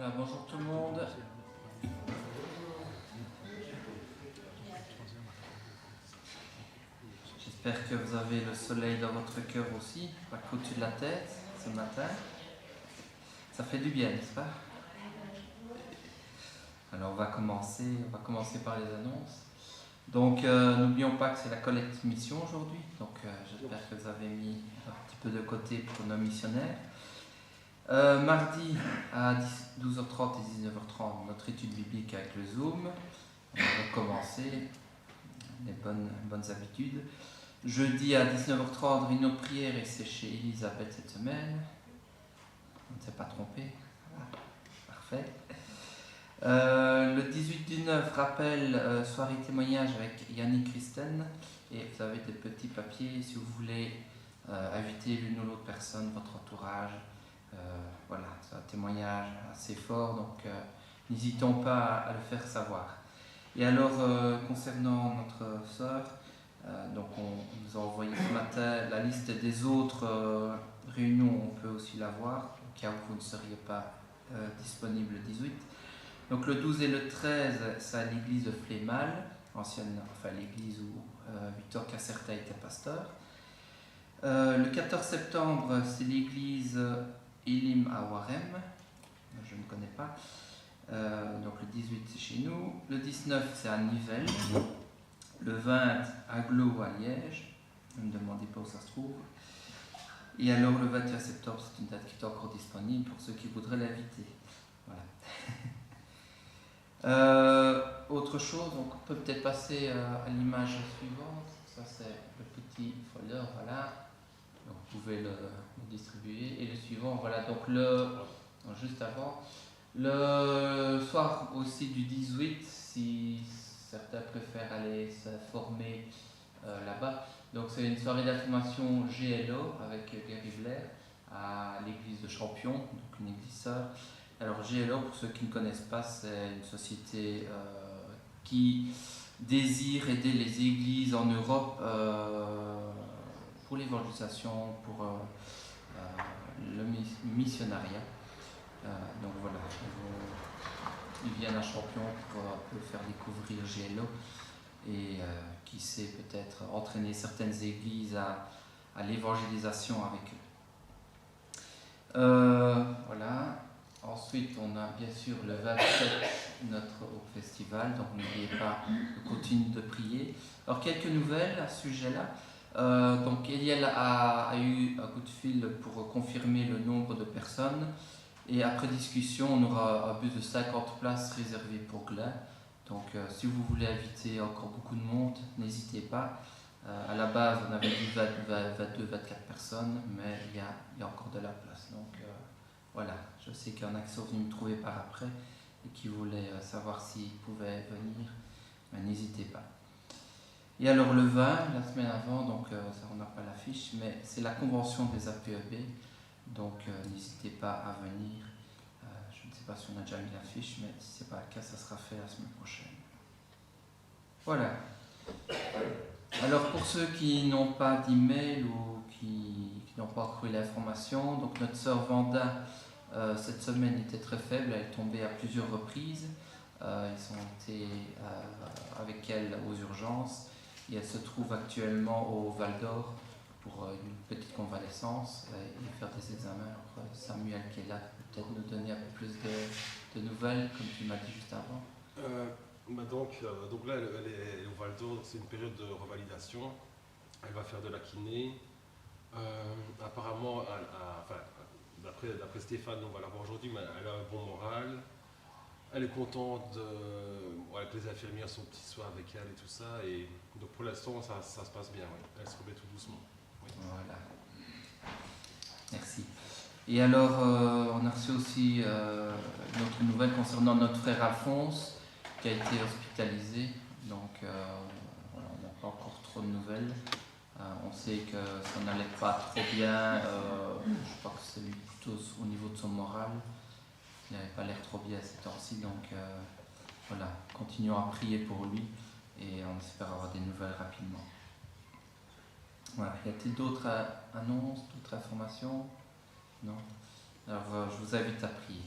Voilà, bonjour tout le monde. J'espère que vous avez le soleil dans votre cœur aussi, pas qu'au-dessus de la tête ce matin. Ça fait du bien, n'est-ce pas? Alors on va commencer par les annonces. Donc n'oublions pas que c'est la collecte mission aujourd'hui, donc j'espère que vous avez mis un petit peu de côté pour nos missionnaires. Mardi à 12h30 et 19h30, notre étude biblique avec le Zoom. On va recommencer les bonnes habitudes. Jeudi à 19h30, réunion de prière et c'est chez Elisabeth cette semaine. On ne s'est pas trompé. Voilà. Parfait. Le 18 du 9, rappel, soirée témoignage avec Yannick Christen. Et vous avez des petits papiers si vous voulez inviter l'une ou l'autre personne, votre entourage. Voilà, c'est un témoignage assez fort, donc n'hésitons pas à le faire savoir. Et alors, concernant notre sœur, donc on nous a envoyé ce matin la liste des autres réunions, on peut aussi la voir, au cas où vous ne seriez pas disponible le 18. Donc le 12 et le 13, c'est à l'église de Flémal, l'église où Victor Caserta était pasteur. Le 14 septembre, c'est l'église Elim à Warem, je ne connais pas. Donc le 18 c'est chez nous, le 19 c'est à Nivelles, le 20 à Glo à Liège, ne me demandez pas où ça se trouve, et alors le 21 septembre c'est une date qui est encore disponible pour ceux qui voudraient l'inviter. Voilà. Autre chose, donc on peut peut-être passer à l'image suivante, ça c'est le petit folder, voilà, donc vous pouvez le distribuer, et le suivant, voilà, donc juste avant, le soir aussi du 18, si certains préfèrent aller se former là-bas. Donc c'est une soirée d'information GLO avec Gary Blair à l'église de Champion, donc une église sœur. Alors GLO, pour ceux qui ne connaissent pas, c'est une société qui désire aider les églises en Europe pour l'évangélisation, pour le missionnariat. Donc voilà, ils viennent à Champion pour faire découvrir GLO et qui sait peut-être entraîner certaines églises à l'évangélisation avec eux. Voilà. Ensuite, on a bien sûr le 27, notre festival, donc n'oubliez pas de continuer de prier. Alors quelques nouvelles à ce sujet-là. Donc Eliel a eu un coup de fil pour confirmer le nombre de personnes. Et après discussion, on aura un bus de 50 places réservées pour Glen. Donc si vous voulez inviter encore beaucoup de monde, n'hésitez pas. À la base, on avait dit 22-24 personnes, mais il y a encore de la place. Donc voilà, je sais qu'il y en a qui sont venus me trouver par après et qui voulaient savoir s'ils pouvaient venir, mais n'hésitez pas. Et alors le 20, la semaine avant, donc ça on n'a pas l'affiche, mais c'est la convention des APEB. Donc n'hésitez pas à venir. Je ne sais pas si on a déjà mis l'affiche, mais si ce n'est pas le cas, ça sera fait la semaine prochaine. Voilà. Alors pour ceux qui n'ont pas d'email ou qui n'ont pas encore eu l'information, donc notre sœur Vanda, cette semaine était très faible, elle est tombée à plusieurs reprises. Ils ont été avec elle aux urgences et elle se trouve actuellement au Val d'Or pour une petite convalescence et faire des examens. Alors, Samuel qui est là peut peut-être nous donner un peu plus de nouvelles, comme tu m'as dit juste avant. Donc là, elle est au Val d'Or, c'est une période de revalidation. Elle va faire de la kiné. Apparemment, d'après Stéphane, on va la voir aujourd'hui, mais elle a un bon moral. Elle est contente que les infirmières sont petits soins avec elle et tout ça. Et donc pour l'instant, ça se passe bien. Ouais. Elle se remet tout doucement. Oui. Voilà. Merci. Et alors, on a reçu aussi notre nouvelle concernant notre frère Alphonse qui a été hospitalisé. Donc, voilà, on n'a pas encore trop de nouvelles. On sait que ça n'allait pas trop bien. Je crois que c'est lui plutôt au niveau de son moral. Il n'avait pas l'air trop bien ces temps-ci. Donc, voilà, continuons à prier pour lui et on espère avoir des nouvelles rapidement. Voilà. Y a-t-il d'autres annonces, d'autres informations ? Non. Alors, je vous invite à prier.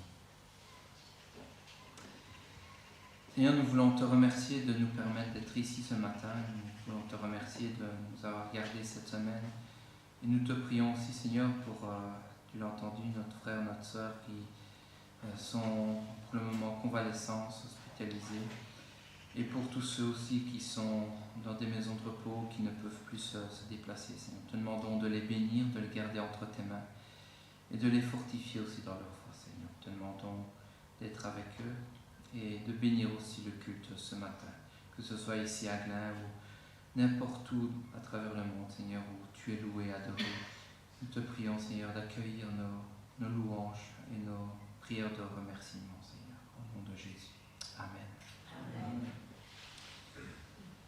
Seigneur, nous voulons te remercier de nous permettre d'être ici ce matin. Nous voulons te remercier de nous avoir gardés cette semaine. Et nous te prions aussi, Seigneur, pour, tu l'as entendu, notre frère, notre sœur qui sont pour le moment convalescents, hospitalisés. Et pour tous ceux aussi qui sont dans des maisons de repos, qui ne peuvent plus se déplacer, Seigneur. Nous te demandons de les bénir, de les garder entre tes mains et de les fortifier aussi dans leur foi, Seigneur. Nous te demandons d'être avec eux et de bénir aussi le culte ce matin, que ce soit ici à Glin ou n'importe où à travers le monde, Seigneur, où tu es loué, adoré. Nous te prions, Seigneur, d'accueillir nos louanges et nos prières de remerciement, Seigneur, au nom de Jésus. Amen. Amen.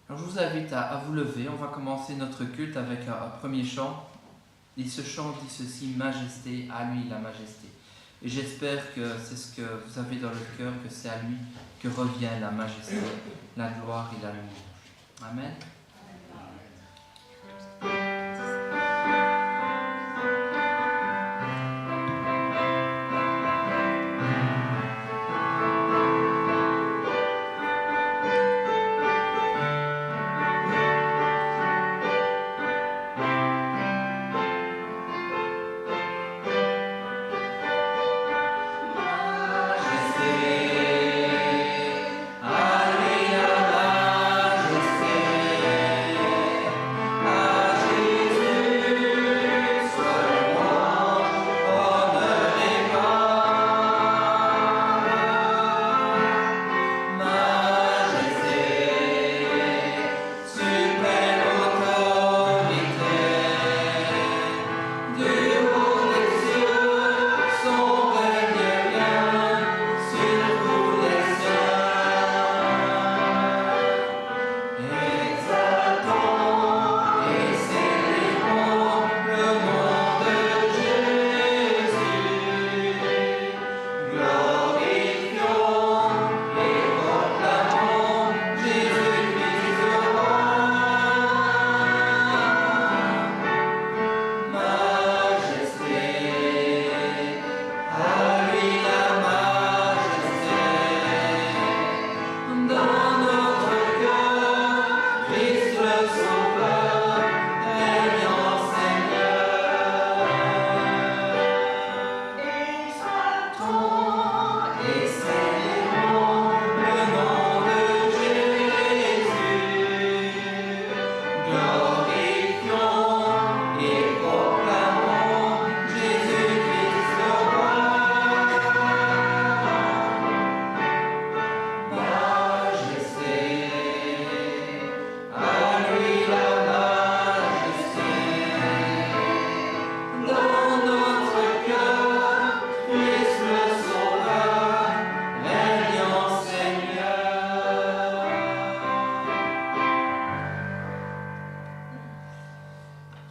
Alors je vous invite à vous lever. On va commencer notre culte avec un premier chant. Et ce chant dit ceci: Majesté, à lui la majesté. Et j'espère que c'est ce que vous avez dans le cœur, que c'est à lui que revient la majesté, la gloire et la louange. Amen.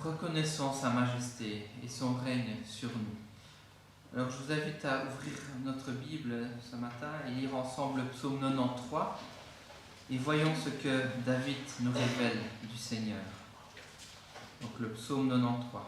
Reconnaissons sa majesté et son règne sur nous. Alors je vous invite à ouvrir notre Bible ce matin et lire ensemble le psaume 93 et voyons ce que David nous révèle du Seigneur. Donc le psaume 93.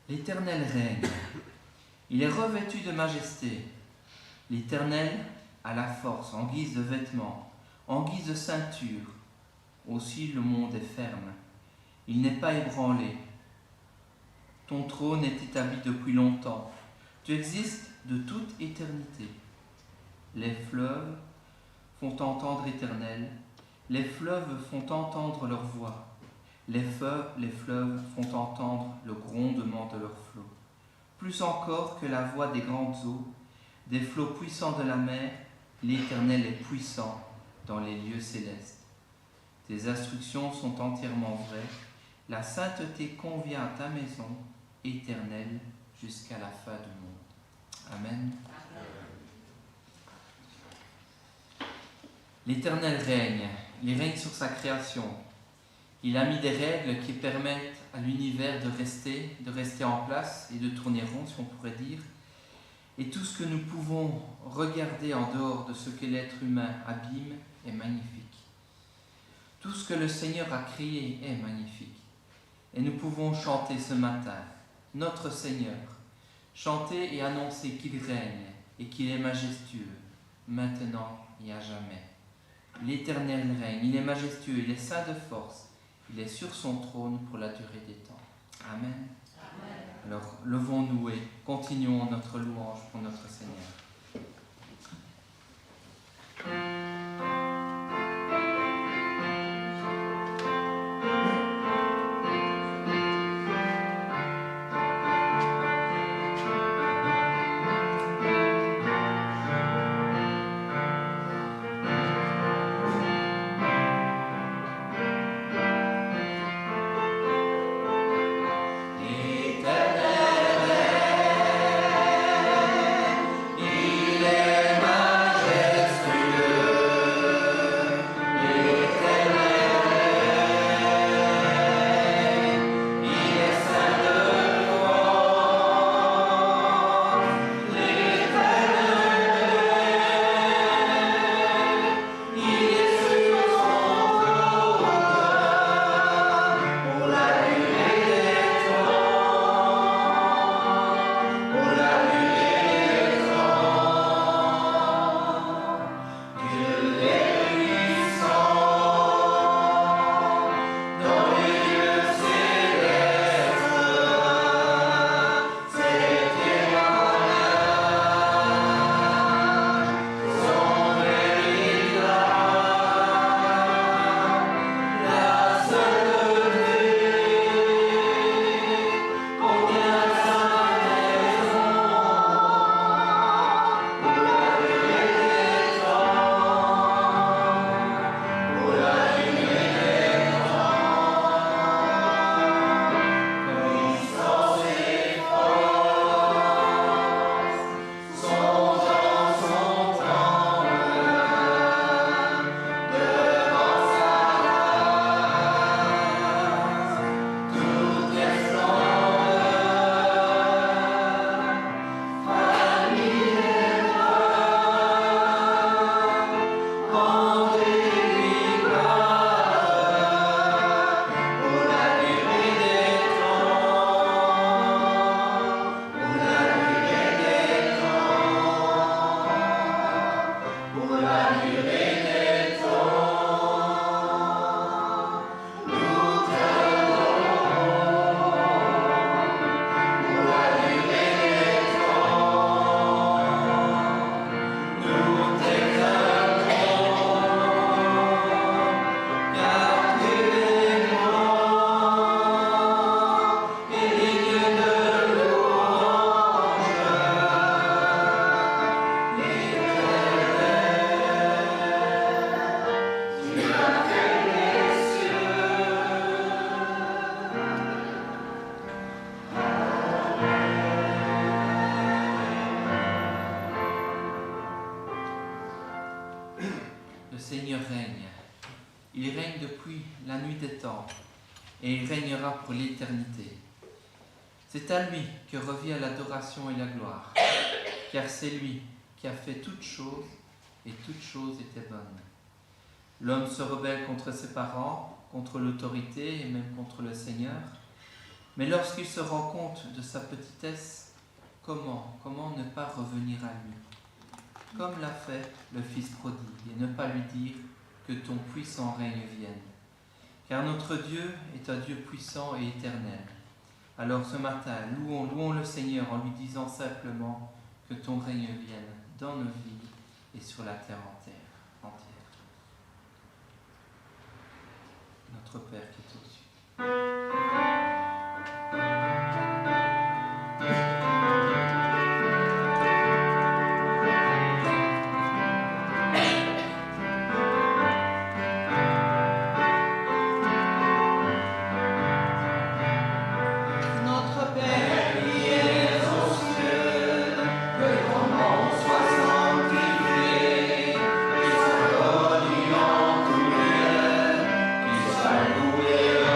L'Éternel règne, il est revêtu de majesté. L'Éternel a la force en guise de vêtements, en guise de ceinture. Aussi le monde est ferme, il n'est pas ébranlé. Ton trône est établi depuis longtemps, tu existes de toute éternité. Les fleuves font entendre l'Éternel, les fleuves font entendre leur voix. Les fleuves font entendre le grondement de leurs flots. Plus encore que la voix des grandes eaux, des flots puissants de la mer, l'Éternel est puissant dans les lieux célestes. Tes instructions sont entièrement vraies. La sainteté convient à ta maison, Éternelle, jusqu'à la fin du monde. Amen. L'Éternel règne. Il règne sur sa création. Il a mis des règles qui permettent à l'univers de rester en place et de tourner rond, si on pourrait dire. Et tout ce que nous pouvons regarder en dehors de ce que l'être humain abîme est magnifique. Tout ce que le Seigneur a créé est magnifique. Et nous pouvons chanter ce matin, notre Seigneur, chanter et annoncer qu'il règne et qu'il est majestueux, maintenant et à jamais. L'Éternel règne, il est majestueux, il est saint de force, il est sur son trône pour la durée des temps. Amen. Amen. Alors, levons-nous et continuons notre louange pour notre Seigneur. Le Seigneur règne. Il règne depuis la nuit des temps et il régnera pour l'éternité. C'est à lui que revient l'adoration et la gloire, car c'est lui qui a fait toutes choses et toutes choses étaient bonnes. L'homme se rebelle contre ses parents, contre l'autorité et même contre le Seigneur. Mais lorsqu'il se rend compte de sa petitesse, comment ne pas revenir à lui, comme l'a fait le Fils prodigue, et ne pas lui dire que ton puissant règne vienne. Car notre Dieu est un Dieu puissant et éternel. Alors ce matin, louons le Seigneur en lui disant simplement que ton règne vienne dans nos vies et sur la terre entière. Notre Père qui est au-dessus. Loué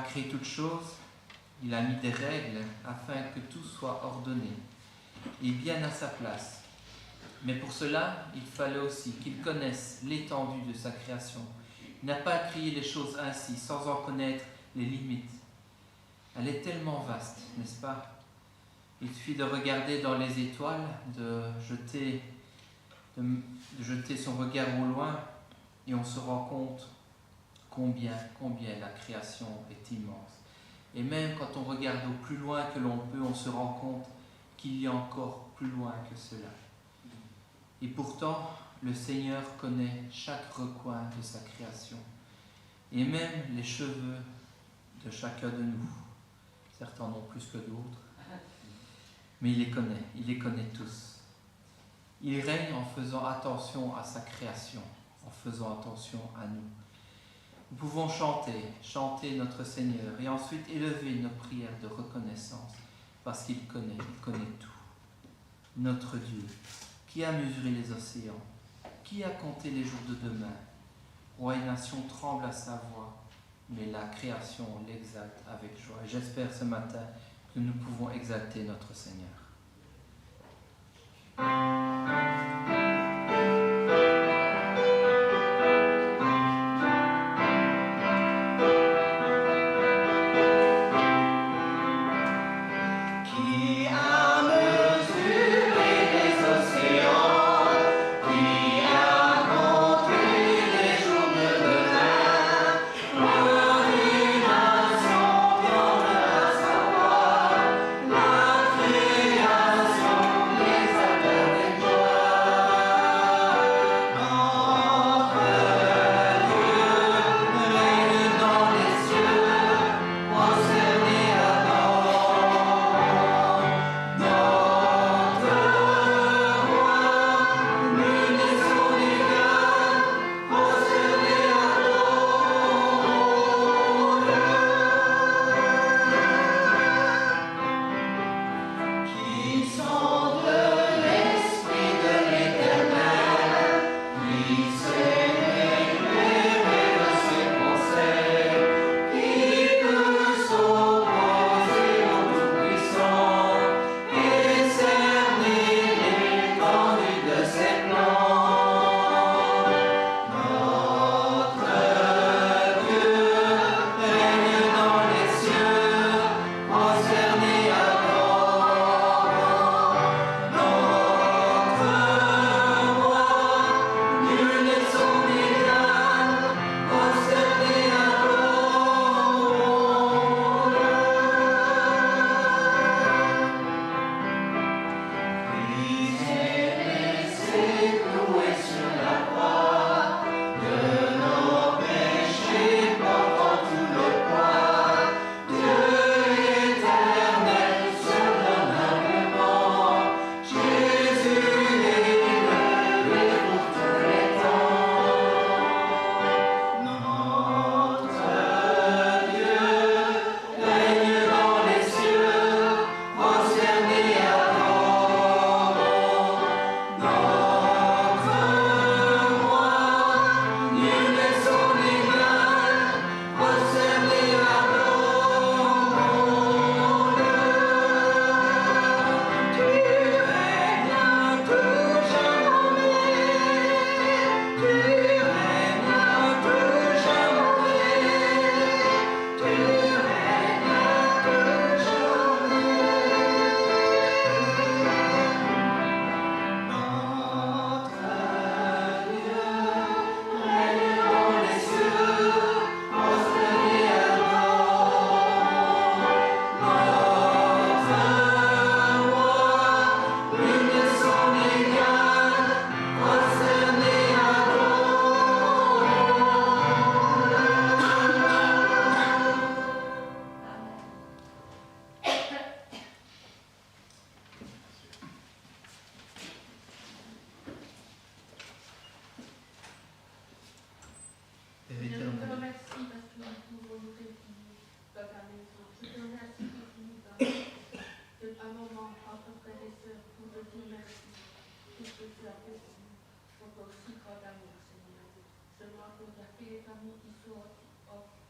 créé toutes choses, il a mis des règles afin que tout soit ordonné et bien à sa place. Mais pour cela, il fallait aussi qu'il connaisse l'étendue de sa création. Il n'a pas créé les choses ainsi, sans en connaître les limites. Elle est tellement vaste, n'est-ce pas? Il suffit de regarder dans les étoiles, de jeter son regard au loin, et on se rend compte combien la création est immense. Et même quand on regarde au plus loin que l'on peut, on se rend compte qu'il y a encore plus loin que cela. Et pourtant, le Seigneur connaît chaque recoin de sa création, et même les cheveux de chacun de nous. Certains en ont plus que d'autres, mais il les connaît tous. Il règne en faisant attention à sa création, en faisant attention à nous. Nous pouvons chanter notre Seigneur, et ensuite élever nos prières de reconnaissance, parce qu'il connaît tout. Notre Dieu, qui a mesuré les océans, qui a compté les jours de demain. Roi et nation tremblent à sa voix, mais la création l'exalte avec joie. Et j'espère ce matin que nous pouvons exalter notre Seigneur.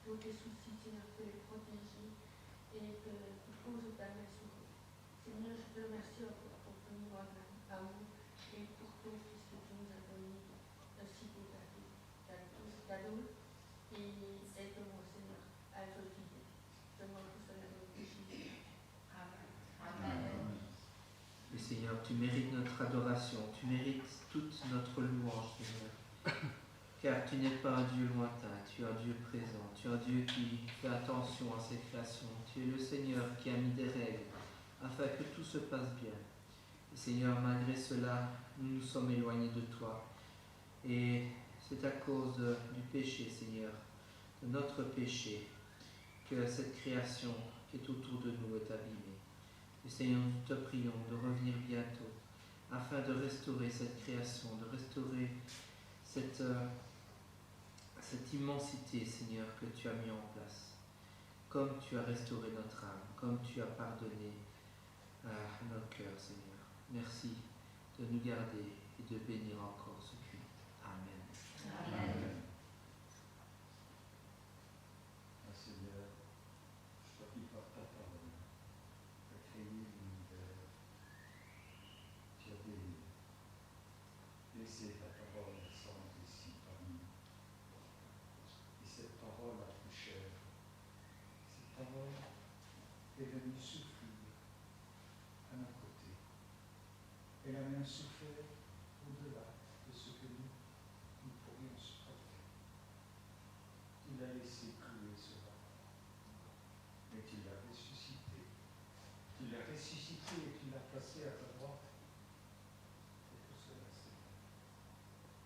tous tes soucis, Seigneur, de les protéger et de poser ta main sur eux. Seigneur, je te remercie encore pour ton amour et pour ton Fils que tu nous as donné, ainsi que cadeau. Et aide-moi, Seigneur, à être fidèle. Je demande tout cela dans le nom de Jésus. Amen. Amen. Et Seigneur, tu mérites notre adoration, tu mérites toute notre louange, Seigneur. Car tu n'es pas un Dieu lointain, tu es un Dieu présent, tu es un Dieu qui fait attention à ses créations. Tu es le Seigneur qui a mis des règles afin que tout se passe bien. Et Seigneur, malgré cela, nous nous sommes éloignés de toi. Et c'est à cause du péché, Seigneur, de notre péché, que cette création qui est autour de nous est abîmée. Et Seigneur, nous te prions de revenir bientôt afin de restaurer cette création, de restaurer cette immensité, Seigneur, que tu as mis en place. Comme tu as restauré notre âme, comme tu as pardonné à nos cœurs, Seigneur. Merci de nous garder et de bénir encore ce culte. Amen. Amen. Seigneur, je t'appuie par ta parole. Tu as créé l'univers. Tu as laissé ta parole descendre ici parmi nous. Et cette parole a pris chair. Cette parole est venue souffrir à nos côtés. Elle a même souffert au-delà de ce que nous pourrions supporter. Tu l'as laissé clouer sur la croix. Mais tu l'as ressuscité. Tu l'as ressuscité et tu l'as placé à ta droite. Et pour cela, Seigneur,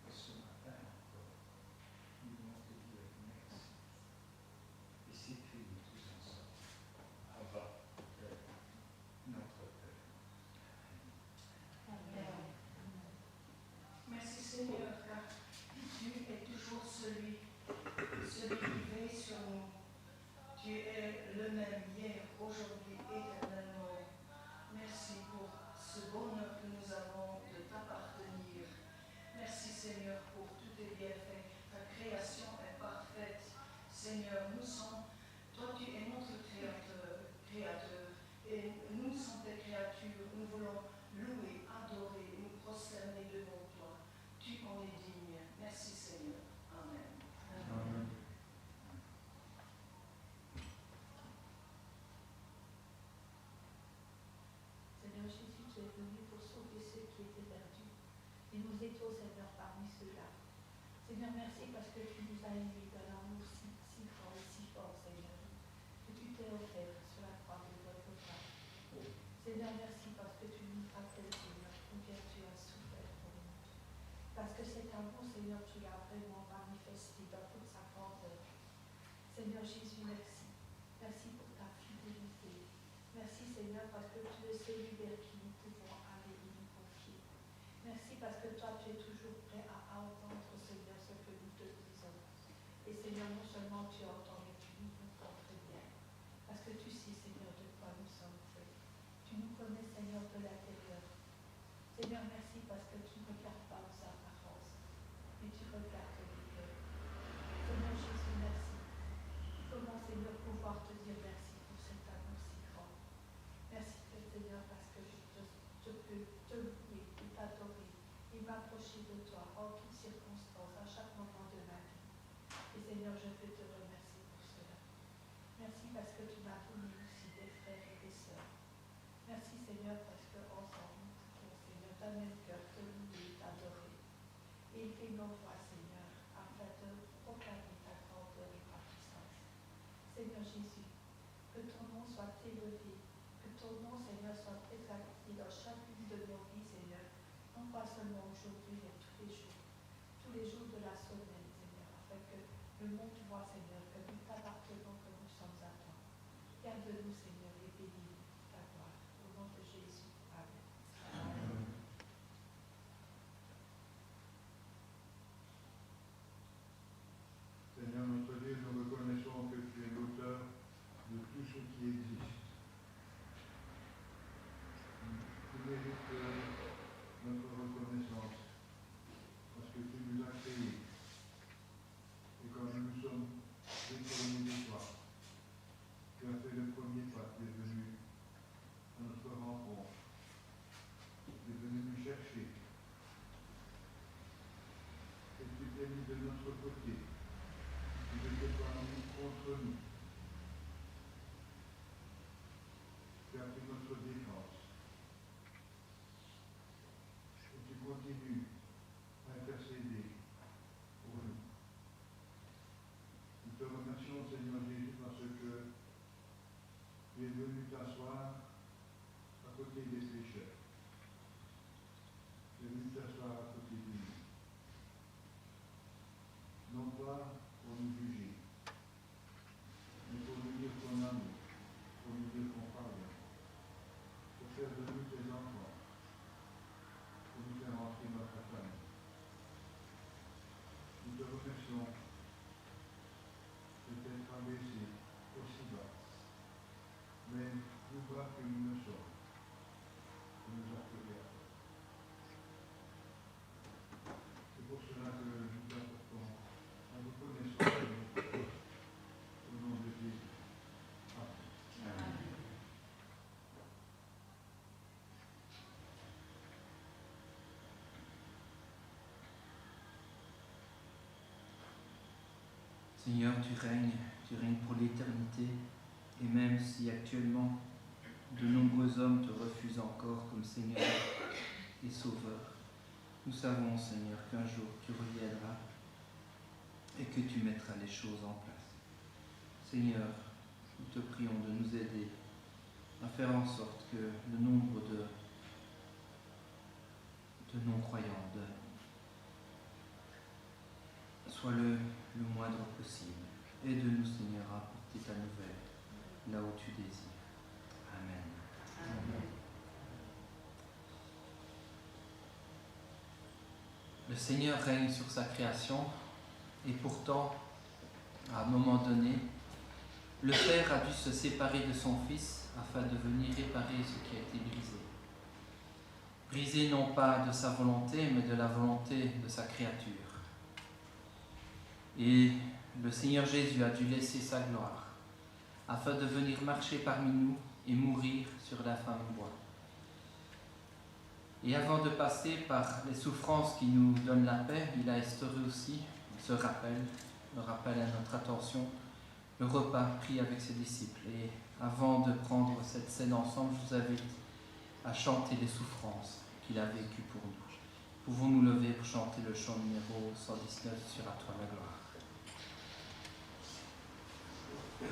et ce matin encore, nous voulons te dire merci. Et s'écrire tous ensemble. Abba, Père, notre Père. Amen. Merci Seigneur, car tu es toujours celui qui veille sur nous. Tu es le même hier, aujourd'hui, éternellement. Merci pour ce bonheur que nous avons de t'appartenir. Merci Seigneur pour tous tes bienfaits. Ta création est parfaite. Seigneur, toi tu es notre créateur, et nous sommes tes créatures. Nous voulons louer, adorer, nous prosterner devant toi. Tu en es digne. Merci Seigneur. Amen. Amen. Seigneur Jésus, tu es venu pour sauver ceux qui étaient perdus. Et nous étions, Seigneur, parmi ceux-là. Seigneur, merci parce que tu nous as aimés d'un amour si grand et si fort, Seigneur, que tu t'es offert sur la croix de notre part. Seigneur, merci parce que tu nous rappelles, Seigneur, combien tu as souffert pour nous. Parce que cet amour, Seigneur, tu l'as vraiment manifesté dans toute sa grandeur. Seigneur Jésus, merci. Merci pour ta fidélité. Merci, Seigneur, parce que tu es celui vers qui nous pouvons aller et nous confier. Merci parce que toi, tu es toujours prêt à entendre, Seigneur, ce que nous te disons. Et Seigneur, non seulement tu entends, mais tu nous comprends très bien. Parce que tu sais, Seigneur, de quoi nous sommes faits. Tu nous connais, Seigneur, de l'intérieur. Seigneur, merci parce que tu ne regardes pas aux apparences, mais tu regardes les cœurs. Seigneur Jésus, merci. Comment, Seigneur, pouvoir te dire merci pour cet amour si grand. Merci, Seigneur, parce que je peux te louer et t'adorer et m'approcher de toi en toutes circonstances, à chaque moment de ma vie. Et Seigneur, je veux te remercier pour cela. Merci parce que tu m'as donné aussi des frères et des sœurs. Merci, Seigneur, parce qu'ensemble, nous pouvons, Seigneur, d'un même cœur te louer et t'adorer. Et élever nos voix, Seigneur, afin de proclamer ta grandeur et ta puissance. Seigneur Jésus, que ton nom soit élevé, que ton nom, Seigneur, soit exalté dans chacune de nos vies, Seigneur, non pas seulement aujourd'hui, mais tous les jours de la semaine, Seigneur, afin que le monde voit, Seigneur, que nous t'appartenons, que nous sommes à toi. Garde-nous, Seigneur, et bénis-nous ta gloire. Au nom de Jésus. Amen. Amen. Seigneur notre Dieu, nous reconnaissons que tu es l'auteur de tout ce qui existe. Tu mérites notre reconnaissance parce que tu nous as créés. Et quand nous sommes détournés de notre côté. Tu n'étais pas contre nous. Tu as pris notre défense. Et tu continues à intercéder pour nous. Nous te remercions, Seigneur Jésus, parce que tu es venu t'asseoir à côté des pécheurs. Tu es venu t'asseoir à côté de nous. Non pas pour nous juger, mais pour nous dire ton amour, pour nous dire qu'on pardonne, pour faire de nous tes enfants, pour nous faire entrer dans ta famille. Nous te remercions de t'être abaissé aussi bas, mais plus bas que nous ne sommes, pour nous appeler à toi. C'est pour cela que nous t'apportons la reconnaissance de notre foi, au nom de Jésus. Amen. Seigneur, tu règnes pour l'éternité, et même si actuellement de nombreux hommes te refusent encore comme Seigneur et Sauveur, nous savons, Seigneur, qu'un jour tu reviendras et que tu mettras les choses en place. Seigneur, nous te prions de nous aider à faire en sorte que le nombre de non-croyants soit le moindre possible. Aide-nous, Seigneur, à apporter ta nouvelle là où tu désires. Amen. Amen. Le Seigneur règne sur sa création et pourtant, à un moment donné, le Père a dû se séparer de son Fils afin de venir réparer ce qui a été brisé. Brisé non pas de sa volonté, mais de la volonté de sa créature. Et le Seigneur Jésus a dû laisser sa gloire afin de venir marcher parmi nous et mourir sur l'infâme bois. Et avant de passer par les souffrances qui nous donnent la paix, il a instauré aussi ce rappel, le rappel à notre attention, le repas pris avec ses disciples. Et avant de prendre cette scène ensemble, je vous invite à chanter les souffrances qu'il a vécues pour nous. Pouvons-nous lever pour chanter le chant numéro 119 sur À toi la gloire. À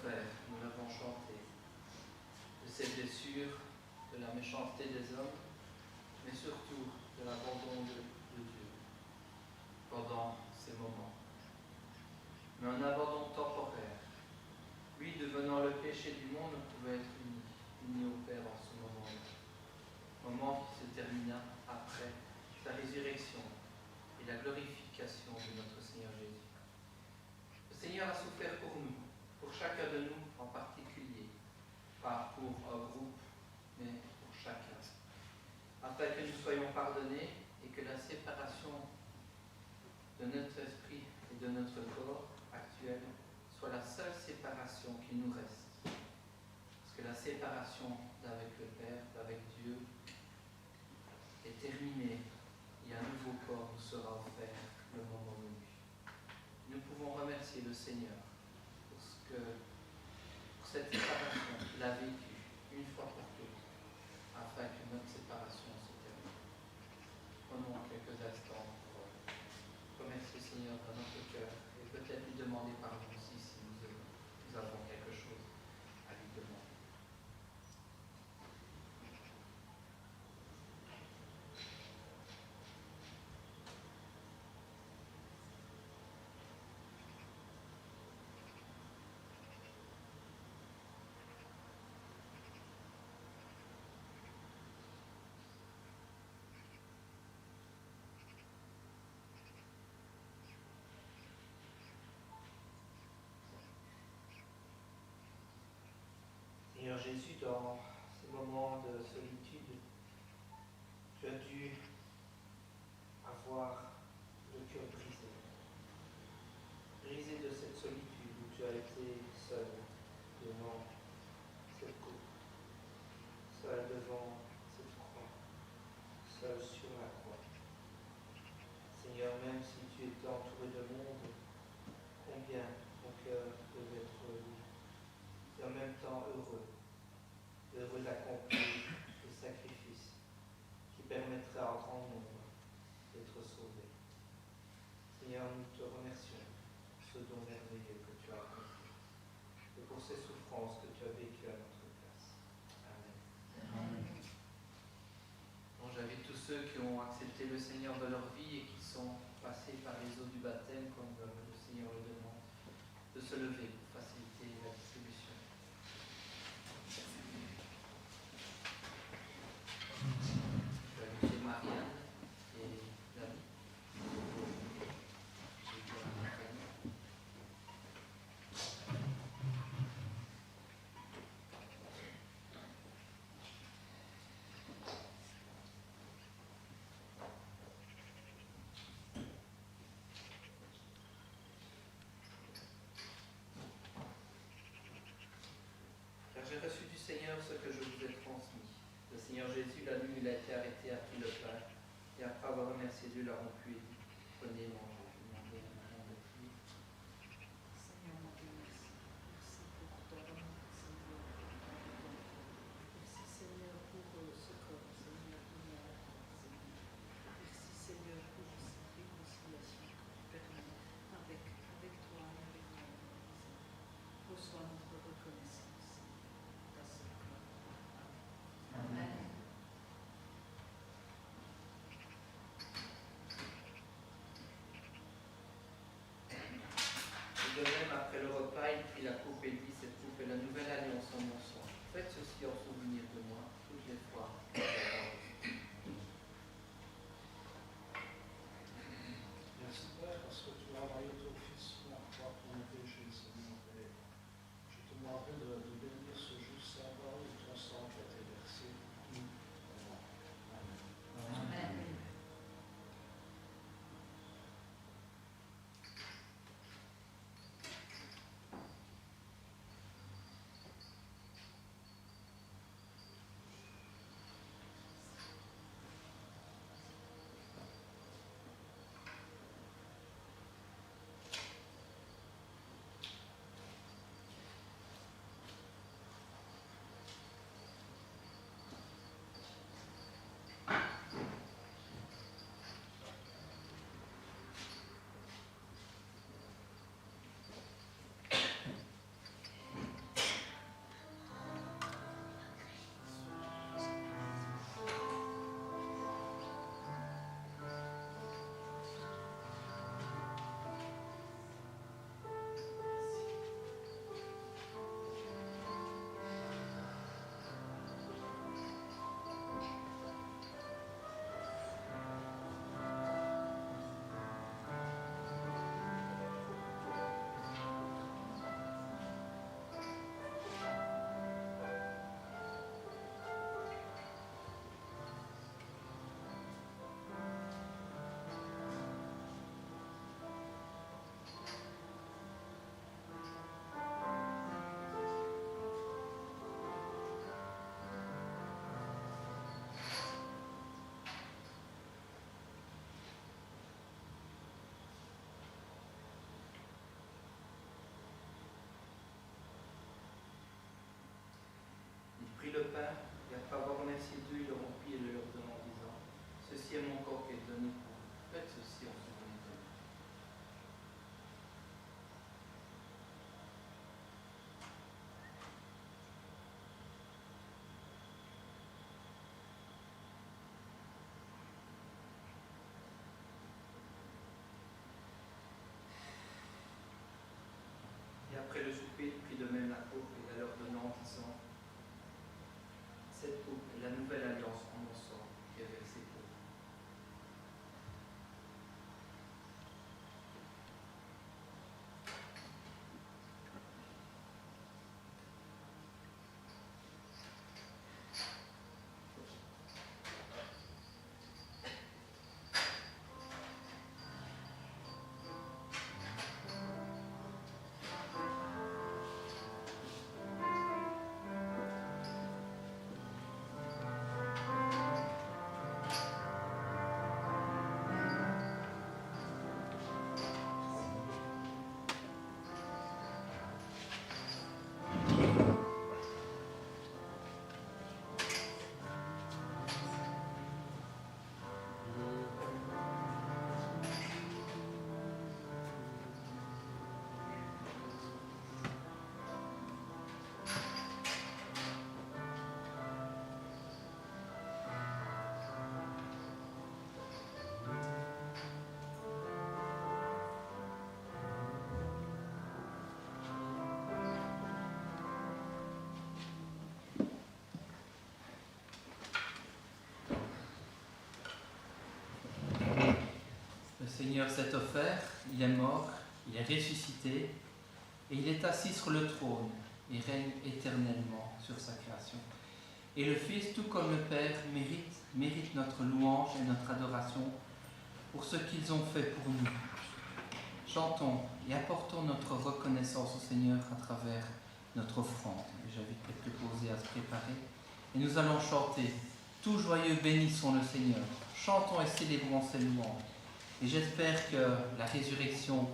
souffert, nous l'avons chanté, de ses blessures, de la méchanceté des hommes, mais surtout de l'abandon de Dieu pendant ces moments. Mais un abandon temporaire. Lui, devenant le péché du monde, ne pouvait être uni au Père en ce moment-là. Moment qui se termina après sa résurrection et la glorification de notre Seigneur Jésus. Le Seigneur a souffert pour nous, pour chacun de nous en particulier, pas pour un groupe, mais pour chacun, afin que nous soyons pardonnés et que la séparation de notre esprit et de notre corps actuel soit la seule séparation qui nous reste. Parce que la séparation d'avec le Père, d'avec Dieu, est terminée et un nouveau corps nous sera offert le moment venu. Nous pouvons remercier le Seigneur pour cette séparation qu'il a vécue une fois pour toutes, afin que notre séparation se termine. Prenons quelques instants pour remercier le Seigneur dans notre cœur et peut-être lui demander pardon aussi si nous avons quelque chose à lui demander. Seigneur Jésus, dans ces moments de solitude, tu as dû avoir le cœur brisé. Brisé de cette solitude où tu as été seul devant cette coupe, seul devant cette croix, seul sur la croix. Seigneur, même si tu étais entouré de monde, combien ton cœur devait être lourd et en même temps heureux d'accomplir le sacrifice qui permettrait à un grand nombre d'être sauvés. Seigneur, nous te remercions pour ce don merveilleux que tu as accompli et pour ces souffrances que tu as vécues à notre place. Amen. Amen. Bon, j'invite tous ceux qui ont accepté le Seigneur de leur vie et qui sont passés par les eaux du baptême, comme le Seigneur le demande, de se lever pour faciliter la distribution. Je vais inviter Marianne et David. Car j'ai reçu du Seigneur ce que je vous ai transmis. Le Seigneur Jésus, la nuit où il a été arrêté, a pris le pain, et après avoir remercié Dieu, l'a rompu et dit, prenez, mangez, demandez un moment de prière. Seigneur mon Dieu, merci. Merci pour ton amour, Seigneur. Merci Seigneur pour ce corps, Seigneur, donné à la croix, Seigneur. Merci Seigneur pour cette réconciliation que tu permets avec toi et avec toi, Seigneur. Reçois notre reconnaissance dans ce corps. Amen. Amen. De même, après le repas, il prit la coupe et dit, cette coupe est la nouvelle alliance en mon sang. Faites ceci en souvenir de moi, toutes les fois. Merci Père, parce que tu as envoyé ton Fils pour la croix pour nos péchés, Seigneur Père. Je te demanderai de bénir ce juste sabbat où ton sang qui a été versé pour nous. Amen. Amen. bénédiction sur les deux. Et après le souper, il prit de même la coupe et la leur donnant, disant: cette coupe est la nouvelle alliance en mon sang qui est versée pour vous. Le Seigneur s'est offert, il est mort, il est ressuscité et il est assis sur le trône et règne éternellement sur sa création. Et le Fils, tout comme le Père, mérite notre louange et notre adoration pour ce qu'ils ont fait pour nous. Chantons et apportons notre reconnaissance au Seigneur à travers notre offrande. Et j'invite les préposés à se préparer. Et nous allons chanter « Tout joyeux, bénissons le Seigneur ». Chantons et célébrons ses louanges. Et j'espère que la résurrection,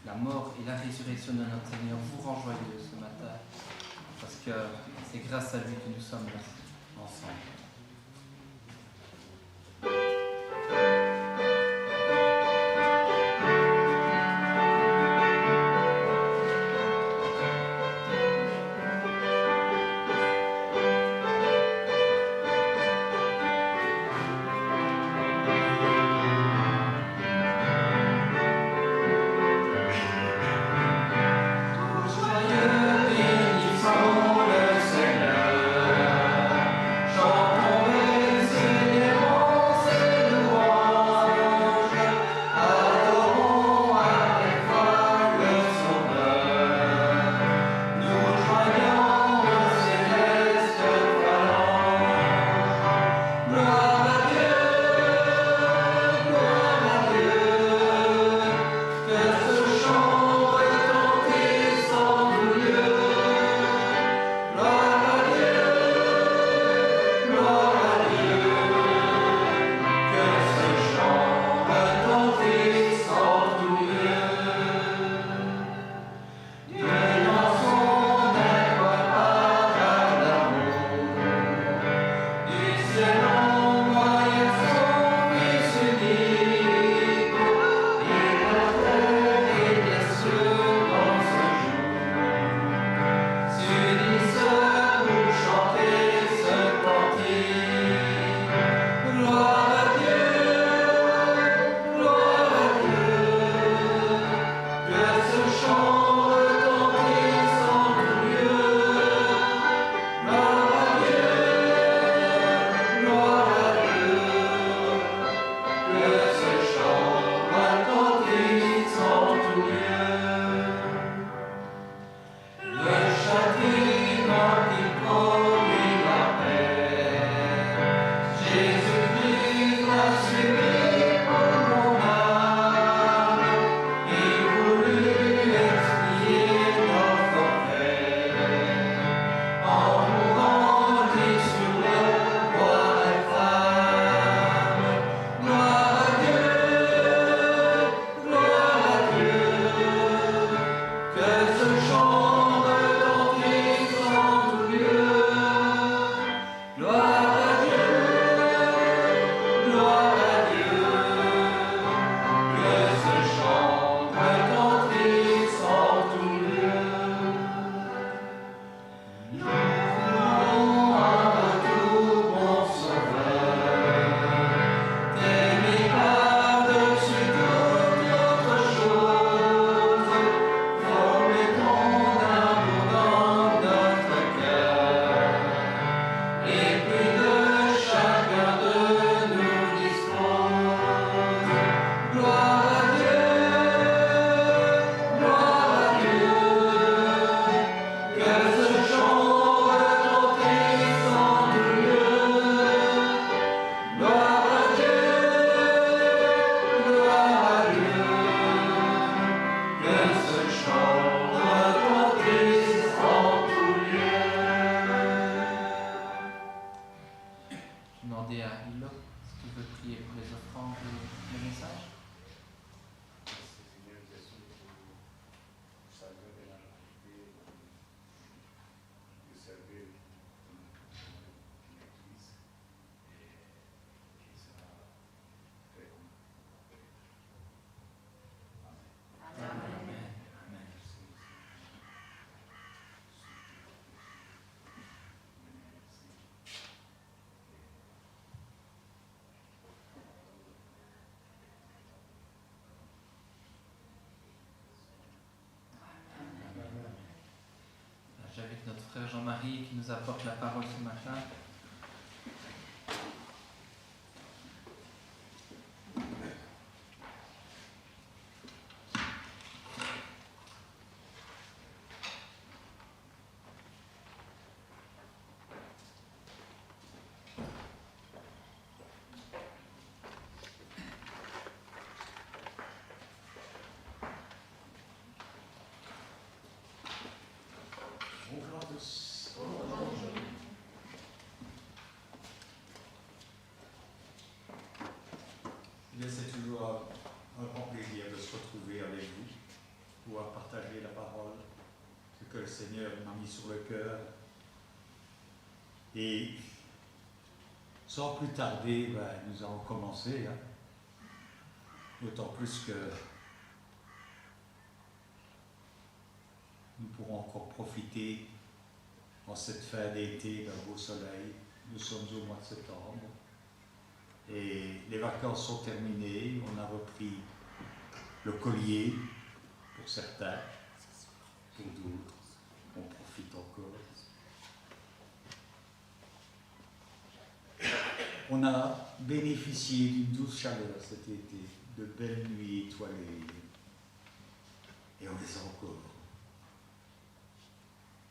la mort et la résurrection de notre Seigneur vous rend joyeux ce matin, parce que c'est grâce à lui que nous sommes là ensemble. Joyeux, bénissons le Seigneur, chantons frère Jean-Marie qui nous apporte la parole ce matin. Bonjour à tous. Eh bien, c'est toujours un grand plaisir de se retrouver avec vous, pouvoir partager la parole, ce que le Seigneur m'a mis sur le cœur. Et sans plus tarder, nous allons commencer. D'autant plus que nous pourrons encore profiter en cette fin d'été d'un beau soleil. Nous sommes au mois de septembre et les vacances sont terminées. On a repris le collier pour certains, pour d'autres, on profite encore. On a bénéficié d'une douce chaleur cet été, de belles nuits étoilées, et on les a encore.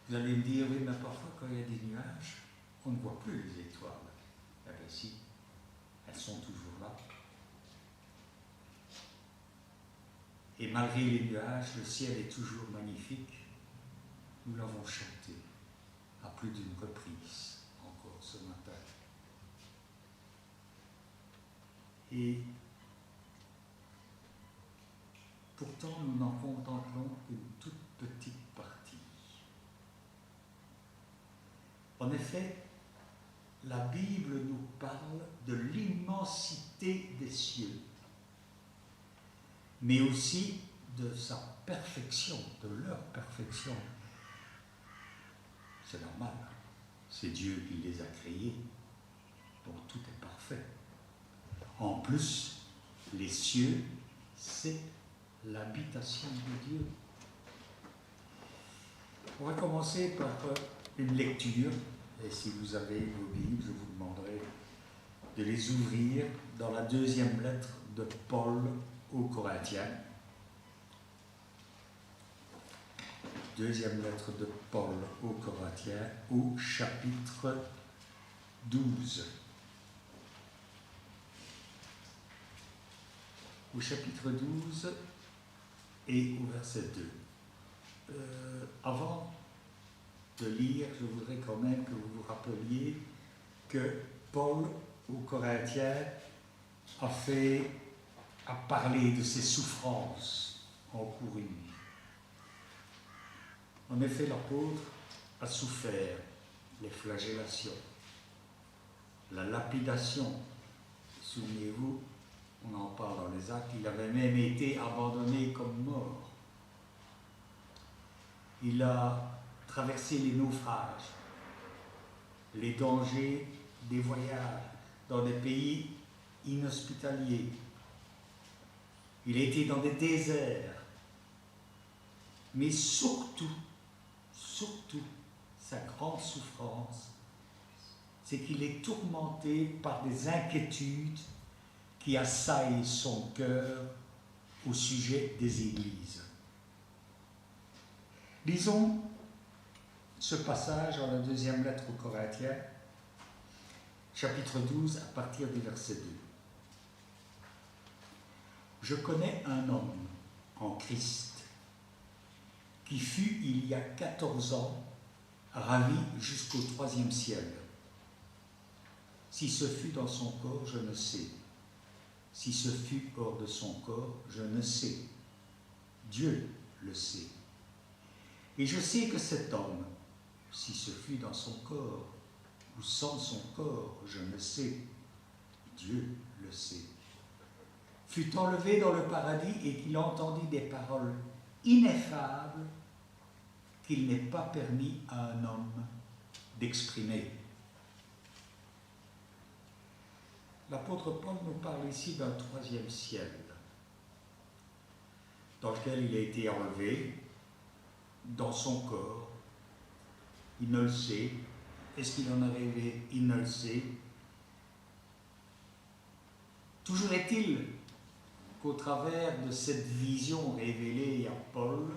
Vous allez me dire, oui, mais parfois quand il y a des nuages, on ne voit plus les étoiles. Eh bien si, elles sont toujours là. Et malgré les nuages, le ciel est toujours magnifique. Nous l'avons chanté à plus d'une reprise encore ce matin. Et pourtant, nous n'en contemplons qu'une toute petite partie. En effet, la Bible nous parle de l'immensité des cieux, mais aussi de sa perfection, de leur perfection. C'est normal, c'est Dieu qui les a créés, donc tout est parfait. En plus, les cieux, c'est l'habitation de Dieu. On va commencer par une lecture, et si vous avez vos Bibles, je vous demanderai de les ouvrir dans la deuxième lettre de Paul aux Corinthiens. Deuxième lettre de Paul aux Corinthiens, au chapitre 12. Au chapitre 12 et au verset 2. Avant de lire, je voudrais quand même que vous vous rappeliez que Paul aux Corinthiens a parlé de ses souffrances encourues. En effet, l'apôtre a souffert les flagellations, la lapidation. Souvenez-vous, on en parle dans les Actes, il avait même été abandonné comme mort. Il a traversé les naufrages, les dangers des voyages dans des pays inhospitaliers. Il a été dans des déserts. Mais surtout, sa grande souffrance, c'est qu'il est tourmenté par des inquiétudes qui assaillent son cœur au sujet des églises. Lisons ce passage dans la deuxième lettre aux Corinthiens, chapitre 12, à partir du verset 2. Je connais un homme en Christ qui fut il y a 14 ans ravi jusqu'au 3e ciel. Si ce fut dans son corps, je ne sais. Si ce fut hors de son corps, je ne sais. Dieu le sait. Et je sais que cet homme, si ce fut dans son corps ou sans son corps, je ne sais. Dieu le sait. Fut enlevé dans le paradis et qu'il entendit des paroles ineffables qu'il n'est pas permis à un homme d'exprimer. L'apôtre Paul nous parle ici d'un 3e ciel, dans lequel il a été enlevé dans son corps, Il ne le sait. Est-ce qu'il en a rêvé? Il ne le sait. Toujours est-il qu'au travers de cette vision révélée à Paul,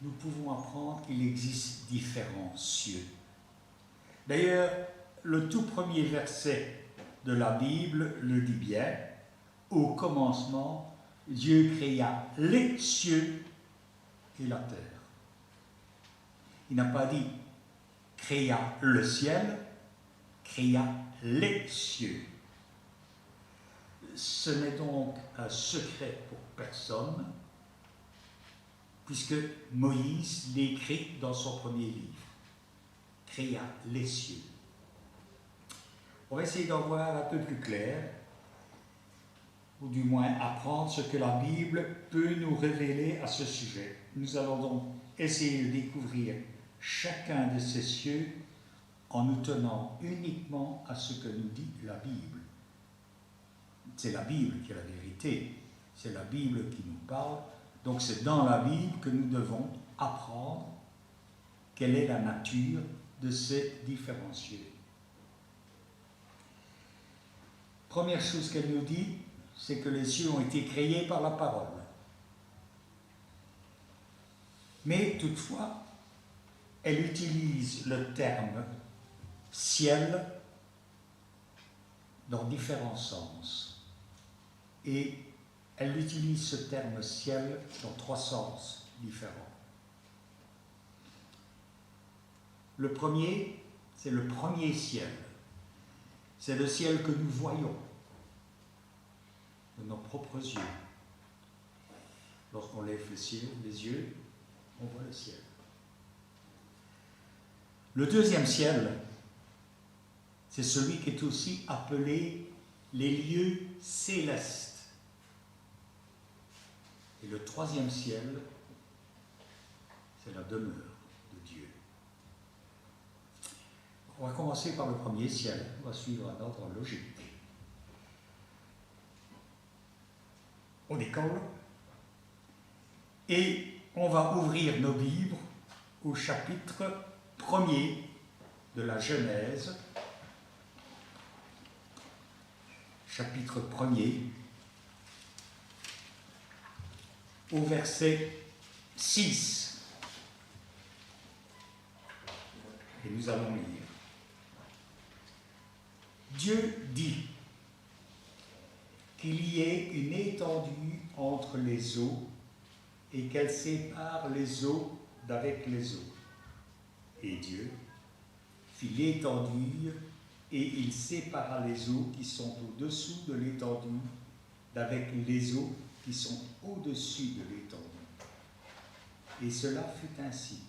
nous pouvons apprendre qu'il existe différents cieux. D'ailleurs, le tout premier verset de la Bible le dit bien. Au commencement, Dieu créa les cieux et la terre. Il n'a pas dit créa le ciel, créa les cieux. Ce n'est donc un secret pour personne, puisque Moïse l'écrit dans son premier livre. Créa les cieux. On va essayer d'en voir un peu plus clair, ou du moins apprendre ce que la Bible peut nous révéler à ce sujet. Nous allons donc essayer de découvrir chacun de ces cieux en nous tenant uniquement à ce que nous dit la Bible. C'est la Bible qui est la vérité, c'est la Bible qui nous parle, donc c'est dans la Bible que nous devons apprendre quelle est la nature de ces différents cieux. Première chose qu'elle nous dit, c'est que les cieux ont été créés par la parole. Mais toutefois, elle utilise le terme ciel dans différents sens. Et elle utilise ce terme ciel dans 3 sens différents. Le premier, c'est le premier ciel. C'est le ciel que nous voyons de nos propres yeux. Lorsqu'on lève les yeux, on voit le ciel. Le deuxième ciel, c'est celui qui est aussi appelé les lieux célestes. Et le troisième ciel, c'est la demeure de Dieu. On va commencer par le premier ciel. On va suivre un ordre logique. On décolle et on va ouvrir nos Bibles au chapitre 1er de la Genèse, chapitre 1er, au verset 6. Et nous allons lire. Dieu dit qu'il y ait une étendue entre les eaux et qu'elle sépare les eaux d'avec les eaux. Et Dieu fit l'étendue et il sépara les eaux qui sont au-dessous de l'étendue d'avec les eaux qui sont au-dessus de l'étendue. Et cela fut ainsi.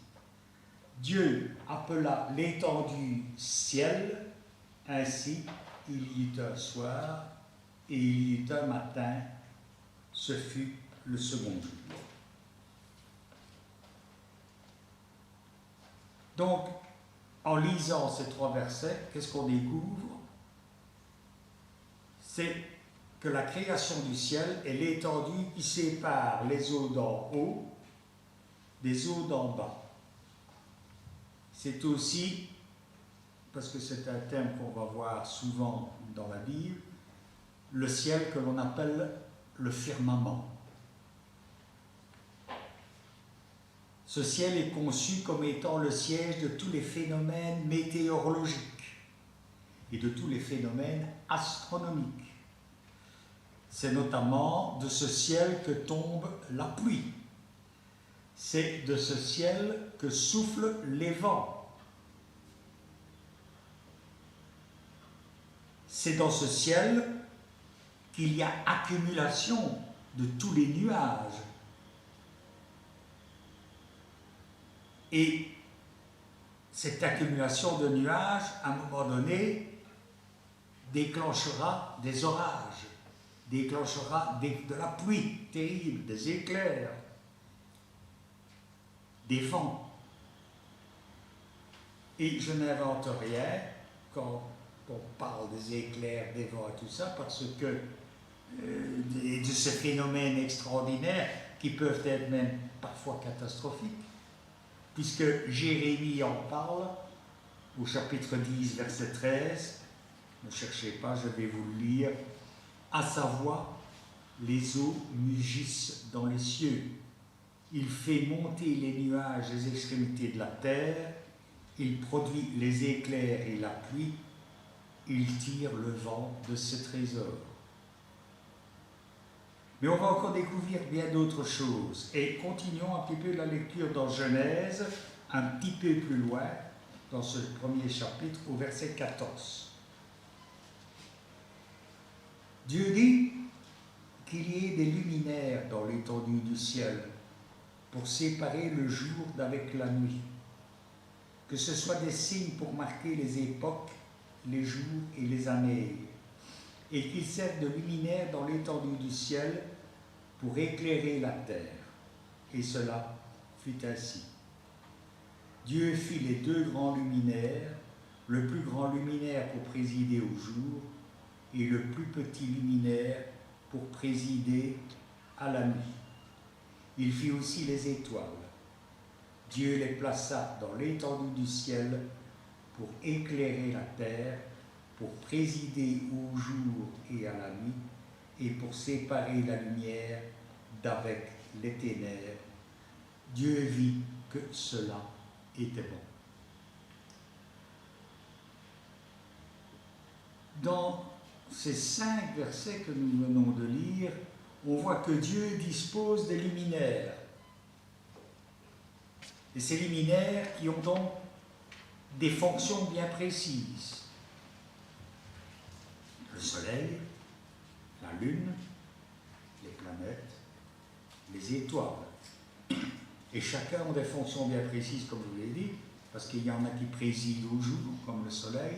Dieu appela l'étendue ciel, ainsi il y eut un soir et il y eut un matin, ce fut le second jour. Donc, en lisant ces 3 versets, qu'est-ce qu'on découvre? C'est que la création du ciel est l'étendue qui sépare les eaux d'en haut des eaux d'en bas. C'est aussi, parce que c'est un thème qu'on va voir souvent dans la Bible, le ciel que l'on appelle le firmament. Ce ciel est conçu comme étant le siège de tous les phénomènes météorologiques et de tous les phénomènes astronomiques. C'est notamment de ce ciel que tombe la pluie. C'est de ce ciel que soufflent les vents. C'est dans ce ciel qu'il y a accumulation de tous les nuages. Et cette accumulation de nuages, à un moment donné, déclenchera des orages, déclenchera de la pluie terrible, des éclairs, des vents. Et je n'invente rien quand on parle des éclairs, des vents et tout ça, parce que de ces phénomènes extraordinaires qui peuvent être même parfois catastrophiques, puisque Jérémie en parle au chapitre 10, verset 13. Ne cherchez pas, je vais vous le lire. À sa voix, les eaux mugissent dans les cieux. Il fait monter les nuages des extrémités de la terre. Il produit les éclairs et la pluie. Il tire le vent de ses trésors. Mais on va encore découvrir bien d'autres choses. Et continuons un petit peu la lecture dans Genèse, un petit peu plus loin, dans ce premier chapitre, au verset 14. Dieu dit qu'il y ait des luminaires dans l'étendue du ciel pour séparer le jour d'avec la nuit, que ce soit des signes pour marquer les époques, les jours et les années, et qu'ils servent de luminaires dans l'étendue du ciel pour éclairer la terre. Et cela fut ainsi. Dieu fit les deux grands luminaires, le plus grand luminaire pour présider au jour, et le plus petit luminaire pour présider à la nuit. Il fit aussi les étoiles. Dieu les plaça dans l'étendue du ciel pour éclairer la terre, pour présider au jour et à la nuit, et pour séparer la lumière d'avec les ténèbres. Dieu vit que cela était bon. Dans ces 5 versets que nous venons de lire, on voit que Dieu dispose des luminaires. Et ces luminaires qui ont donc des fonctions bien précises. Le soleil, la lune, les planètes, les étoiles. Et chacun a des fonctions bien précises, comme je vous l'ai dit, parce qu'il y en a qui président au jour, comme le soleil,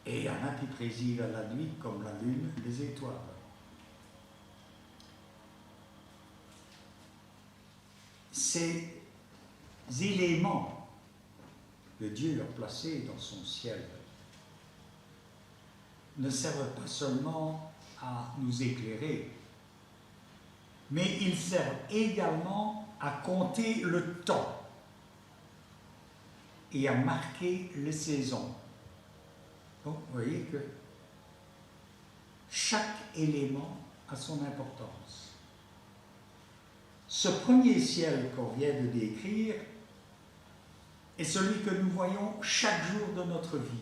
et il y en a qui président à la nuit, comme la lune, les étoiles. Ces éléments que Dieu a placés dans son ciel ne servent pas seulement à nous éclairer, mais ils servent également à compter le temps et à marquer les saisons. Donc, vous voyez que chaque élément a son importance. Ce premier ciel qu'on vient de décrire est celui que nous voyons chaque jour de notre vie,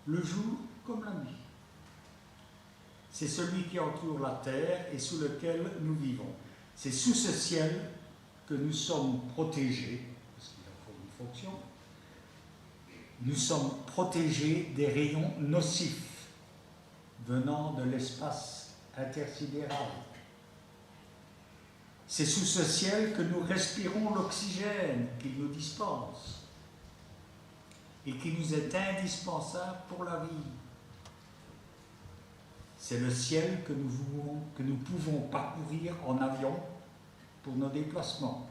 le jour comme la nuit. C'est celui qui entoure la terre et sous lequel nous vivons. C'est sous ce ciel que nous sommes protégés, parce qu'il en faut une fonction. Nous sommes protégés des rayons nocifs venant de l'espace intersidéral. C'est sous ce ciel que nous respirons l'oxygène qu'il nous dispense et qui nous est indispensable pour la vie. C'est le ciel que nous pouvons parcourir en avion pour nos déplacements,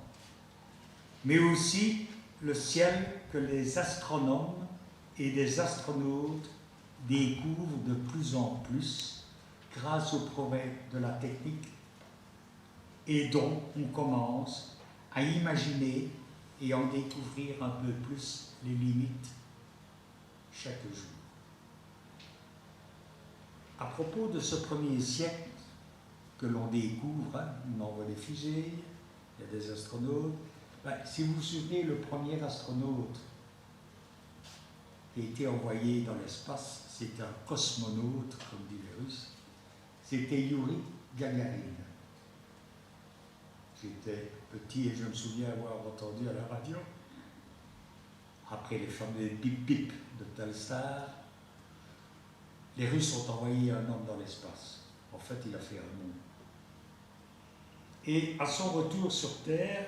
mais aussi le ciel que les astronomes et des astronautes découvrent de plus en plus grâce au progrès de la technique et dont on commence à imaginer et en découvrir un peu plus les limites chaque jour. À propos de ce premier siècle que l'on découvre, on envoie des fusées, il y a des astronautes. Si vous vous souvenez, le premier astronaute qui a été envoyé dans l'espace, c'était un cosmonaute, comme disent les Russes, c'était Yuri Gagarin. J'étais petit et je me souviens avoir entendu à la radio, après les fameux bip-bip de Telstar, les Russes ont envoyé un homme dans l'espace. En fait, il a fait un monde. Et à son retour sur Terre,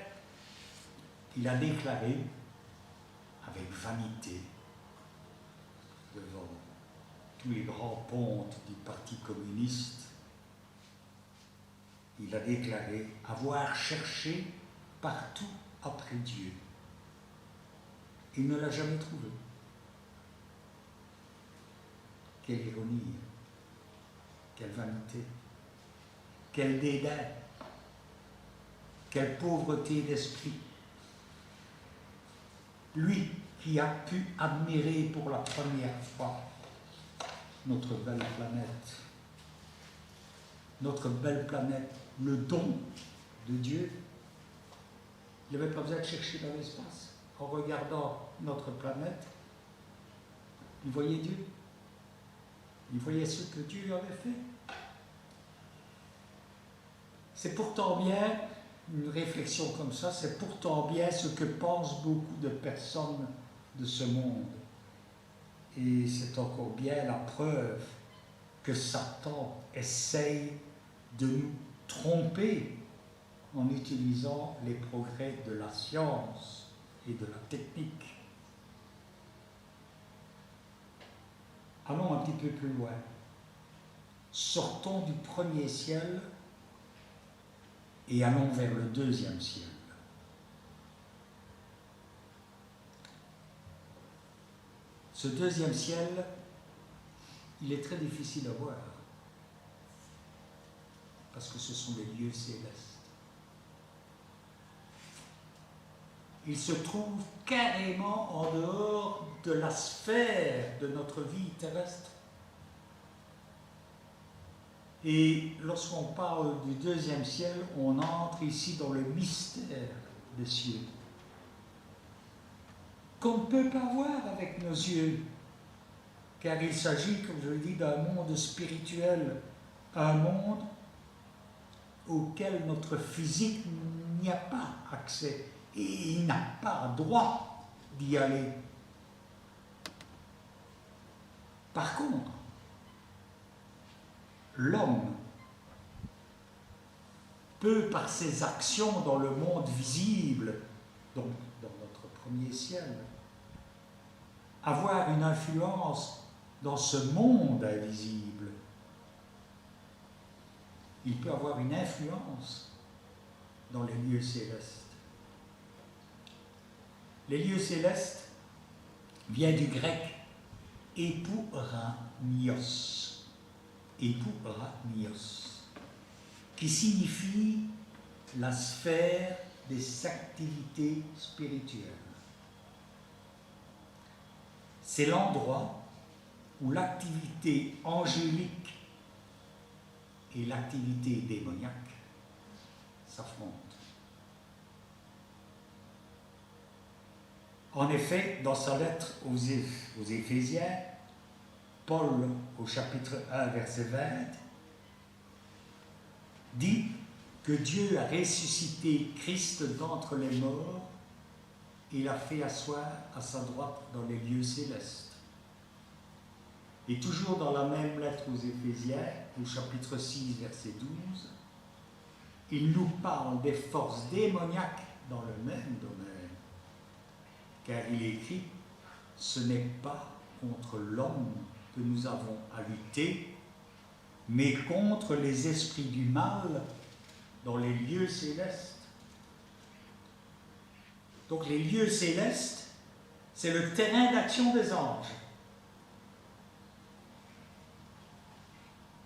il a déclaré, avec vanité, devant tous les grands pontes du Parti communiste, il a déclaré avoir cherché partout après Dieu. Il ne l'a jamais trouvé. Quelle ironie, quelle vanité, quel dédain, quelle pauvreté d'esprit. lui qui a pu admirer pour la première fois notre belle planète, le don de Dieu. Il n'avait pas besoin de chercher dans l'espace. En regardant notre planète, il voyait Dieu. Il voyait ce que Dieu avait fait. C'est pourtant bien, une réflexion comme ça, c'est pourtant bien ce que pensent beaucoup de personnes de ce monde. Et c'est encore bien la preuve que Satan essaye de nous tromper en utilisant les progrès de la science et de la technique. Allons un petit peu plus loin. Sortons du premier ciel et allons vers le deuxième ciel. Ce deuxième ciel, il est très difficile à voir, parce que ce sont des lieux célestes. Il se trouve carrément en dehors de la sphère de notre vie terrestre. Et lorsqu'on parle du deuxième ciel, on entre ici dans le mystère des cieux, qu'on ne peut pas voir avec nos yeux, car il s'agit, comme je le dis, d'un monde spirituel, un monde auquel notre physique n'y a pas accès, et il n'a pas droit d'y aller. Par contre, l'homme peut, par ses actions dans le monde visible, donc dans notre premier ciel, avoir une influence dans ce monde invisible. Il peut avoir une influence dans les lieux célestes. Les lieux célestes viennent du grec épouranios, qui signifie la sphère des activités spirituelles. C'est l'endroit où l'activité angélique et l'activité démoniaque s'affrontent. En effet, dans sa lettre aux Éphésiens, Paul, au chapitre 1, verset 20, dit que Dieu a ressuscité Christ d'entre les morts et l'a fait asseoir à sa droite dans les lieux célestes. Et toujours dans la même lettre aux Éphésiens, au chapitre 6, verset 12, il nous parle des forces démoniaques dans le même domaine. Car il est écrit, ce n'est pas contre l'homme que nous avons à lutter, mais contre les esprits du mal dans les lieux célestes. Donc les lieux célestes, c'est le terrain d'action des anges.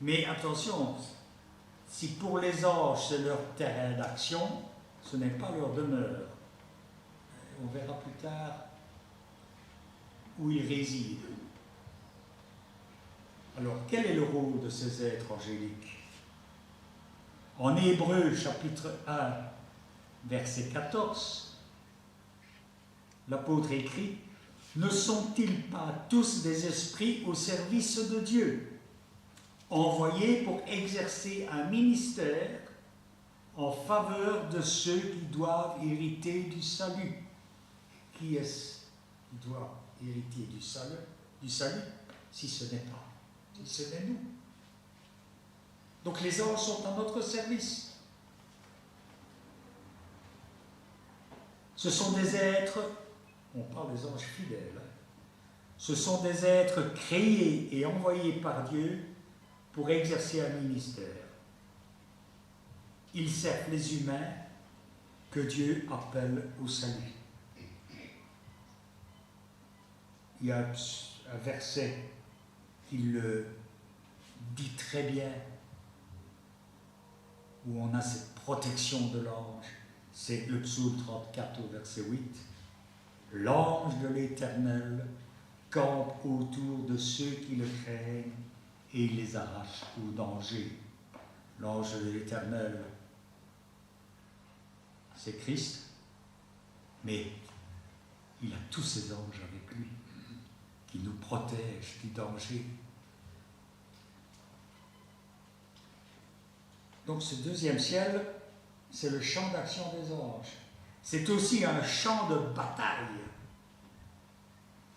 Mais attention, si pour les anges c'est leur terrain d'action, ce n'est pas leur demeure. On verra plus tard où ils résident. Alors, quel est le rôle de ces êtres angéliques? En Hébreux, chapitre 1, verset 14, l'apôtre écrit « Ne sont-ils pas tous des esprits au service de Dieu, envoyés pour exercer un ministère en faveur de ceux qui doivent hériter du salut ?» Qui est-ce qui doit hériter du salut, si ce n'est pas, si ce n'est nous? Donc les anges sont à notre service. Ce sont des êtres, on parle des anges fidèles, ce sont des êtres créés et envoyés par Dieu pour exercer un ministère. Ils servent les humains que Dieu appelle au salut. Il y a un verset qui le dit très bien, où on a cette protection de l'ange. C'est le psaume 34 au verset 8. L'ange de l'Éternel campe autour de ceux qui le craignent et il les arrache au danger. L'ange de l'Éternel, c'est Christ, mais il a tous ses anges avec lui qui nous protègent du danger. Donc ce deuxième ciel, c'est le champ d'action des anges. C'est aussi un champ de bataille.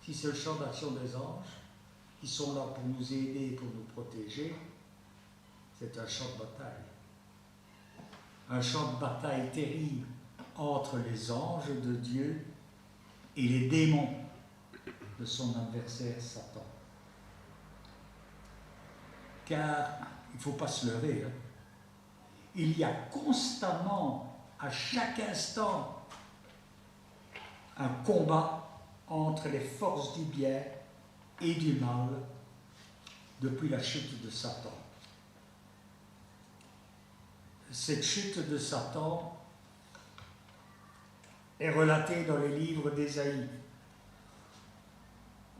Si c'est le champ d'action des anges, qui sont là pour nous aider, pour nous protéger, c'est un champ de bataille. Un champ de bataille terrible entre les anges de Dieu et les démons de son adversaire Satan. Car, il ne faut pas se leurrer, il y a constamment, à chaque instant, un combat entre les forces du bien et du mal depuis la chute de Satan. Cette chute de Satan est relatée dans les livres d'Ésaïe.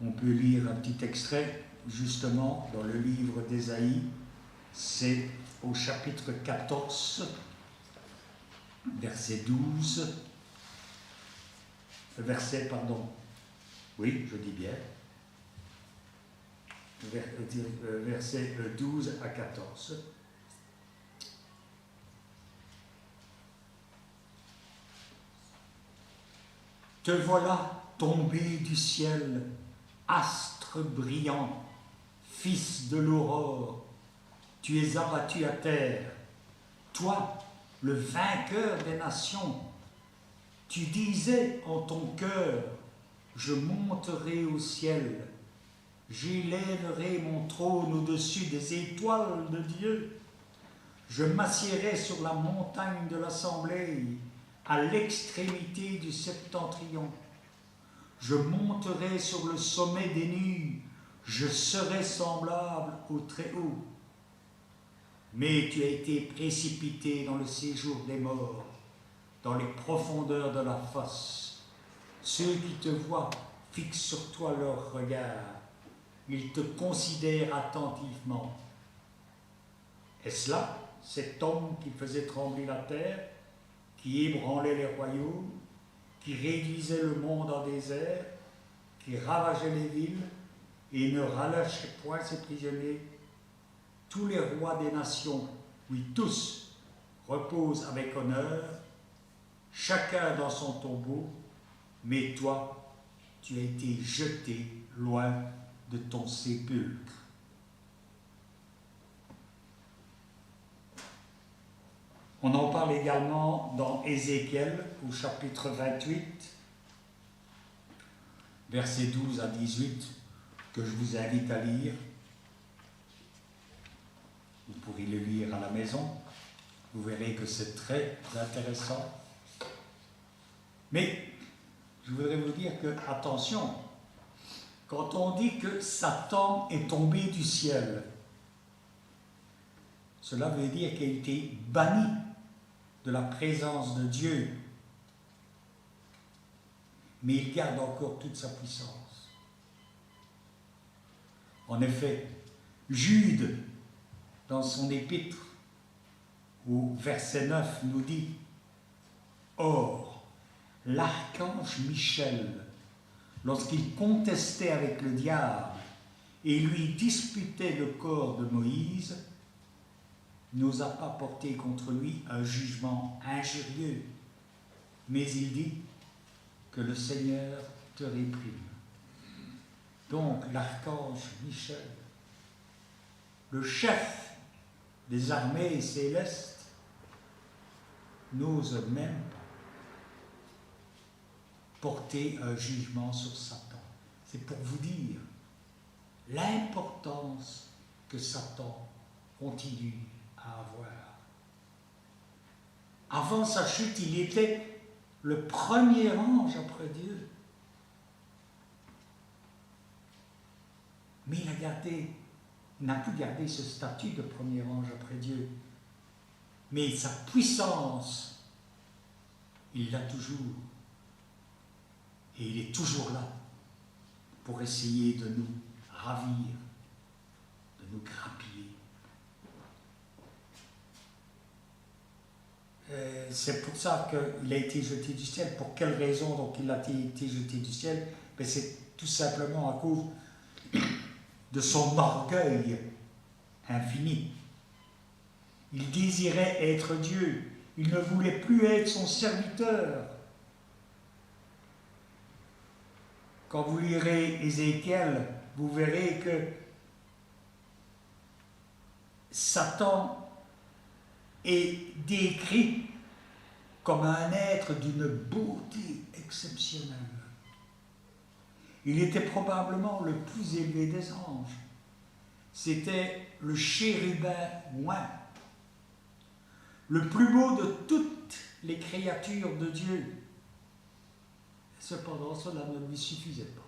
On peut lire un petit extrait, justement, dans le livre d'Ésaïe. C'est au chapitre 14, verset 12. Oui, je dis bien. Versets 12 à 14. Te voilà tombé du ciel, astre brillant, fils de l'aurore. Tu es abattu à terre, toi, le vainqueur des nations. Tu disais en ton cœur, je monterai au ciel, j'élèverai mon trône au-dessus des étoiles de Dieu. Je m'assiérai sur la montagne de l'assemblée, à l'extrémité du septentrion. Je monterai sur le sommet des nues, je serai semblable au Très-Haut. Mais tu as été précipité dans le séjour des morts, dans les profondeurs de la fosse. Ceux qui te voient fixent sur toi leur regard. Ils te considèrent attentivement. Est-ce là cet homme qui faisait trembler la terre, qui ébranlait les royaumes, qui réduisait le monde en désert, qui ravageait les villes et ne relâchait point ses prisonniers? Tous les rois des nations, oui tous, reposent avec honneur, chacun dans son tombeau, mais toi, tu as été jeté loin de ton sépulcre. On en parle également dans Ézéchiel, au chapitre 28, versets 12 à 18, que je vous invite à lire. Vous pourrez le lire à la maison. Vous verrez que c'est très intéressant. Mais je voudrais vous dire que, attention, quand on dit que Satan est tombé du ciel, cela veut dire qu'il a été banni de la présence de Dieu. Mais il garde encore toute sa puissance. En effet, Jude, dans son épître, au verset 9, nous dit « Or, l'archange Michel, lorsqu'il contestait avec le diable et lui disputait le corps de Moïse, n'osa pas porter contre lui un jugement injurieux, mais il dit que le Seigneur te réprime. » Donc l'archange Michel, le chef des armées célestes, n'ose même pas porter un jugement sur Satan. C'est pour vous dire l'importance que Satan continue à avoir. Avant sa chute, il était le premier ange après Dieu. Mais il n'a plus gardé ce statut de premier ange après Dieu. Mais sa puissance, il l'a toujours. Et il est toujours là pour essayer de nous ravir, de nous grappiller. C'est pour ça qu'il a été jeté du ciel. Pour quelle raison donc il a été jeté du ciel? Ben, c'est tout simplement à cause de son orgueil infini. Il désirait être Dieu. Il ne voulait plus être son serviteur. Quand vous lirez Ézéchiel, vous verrez que Satan est décrit comme un être d'une beauté exceptionnelle. Il était probablement le plus élevé des anges. C'était le chérubin oint, le plus beau de toutes les créatures de Dieu. Cependant, cela ne lui suffisait pas.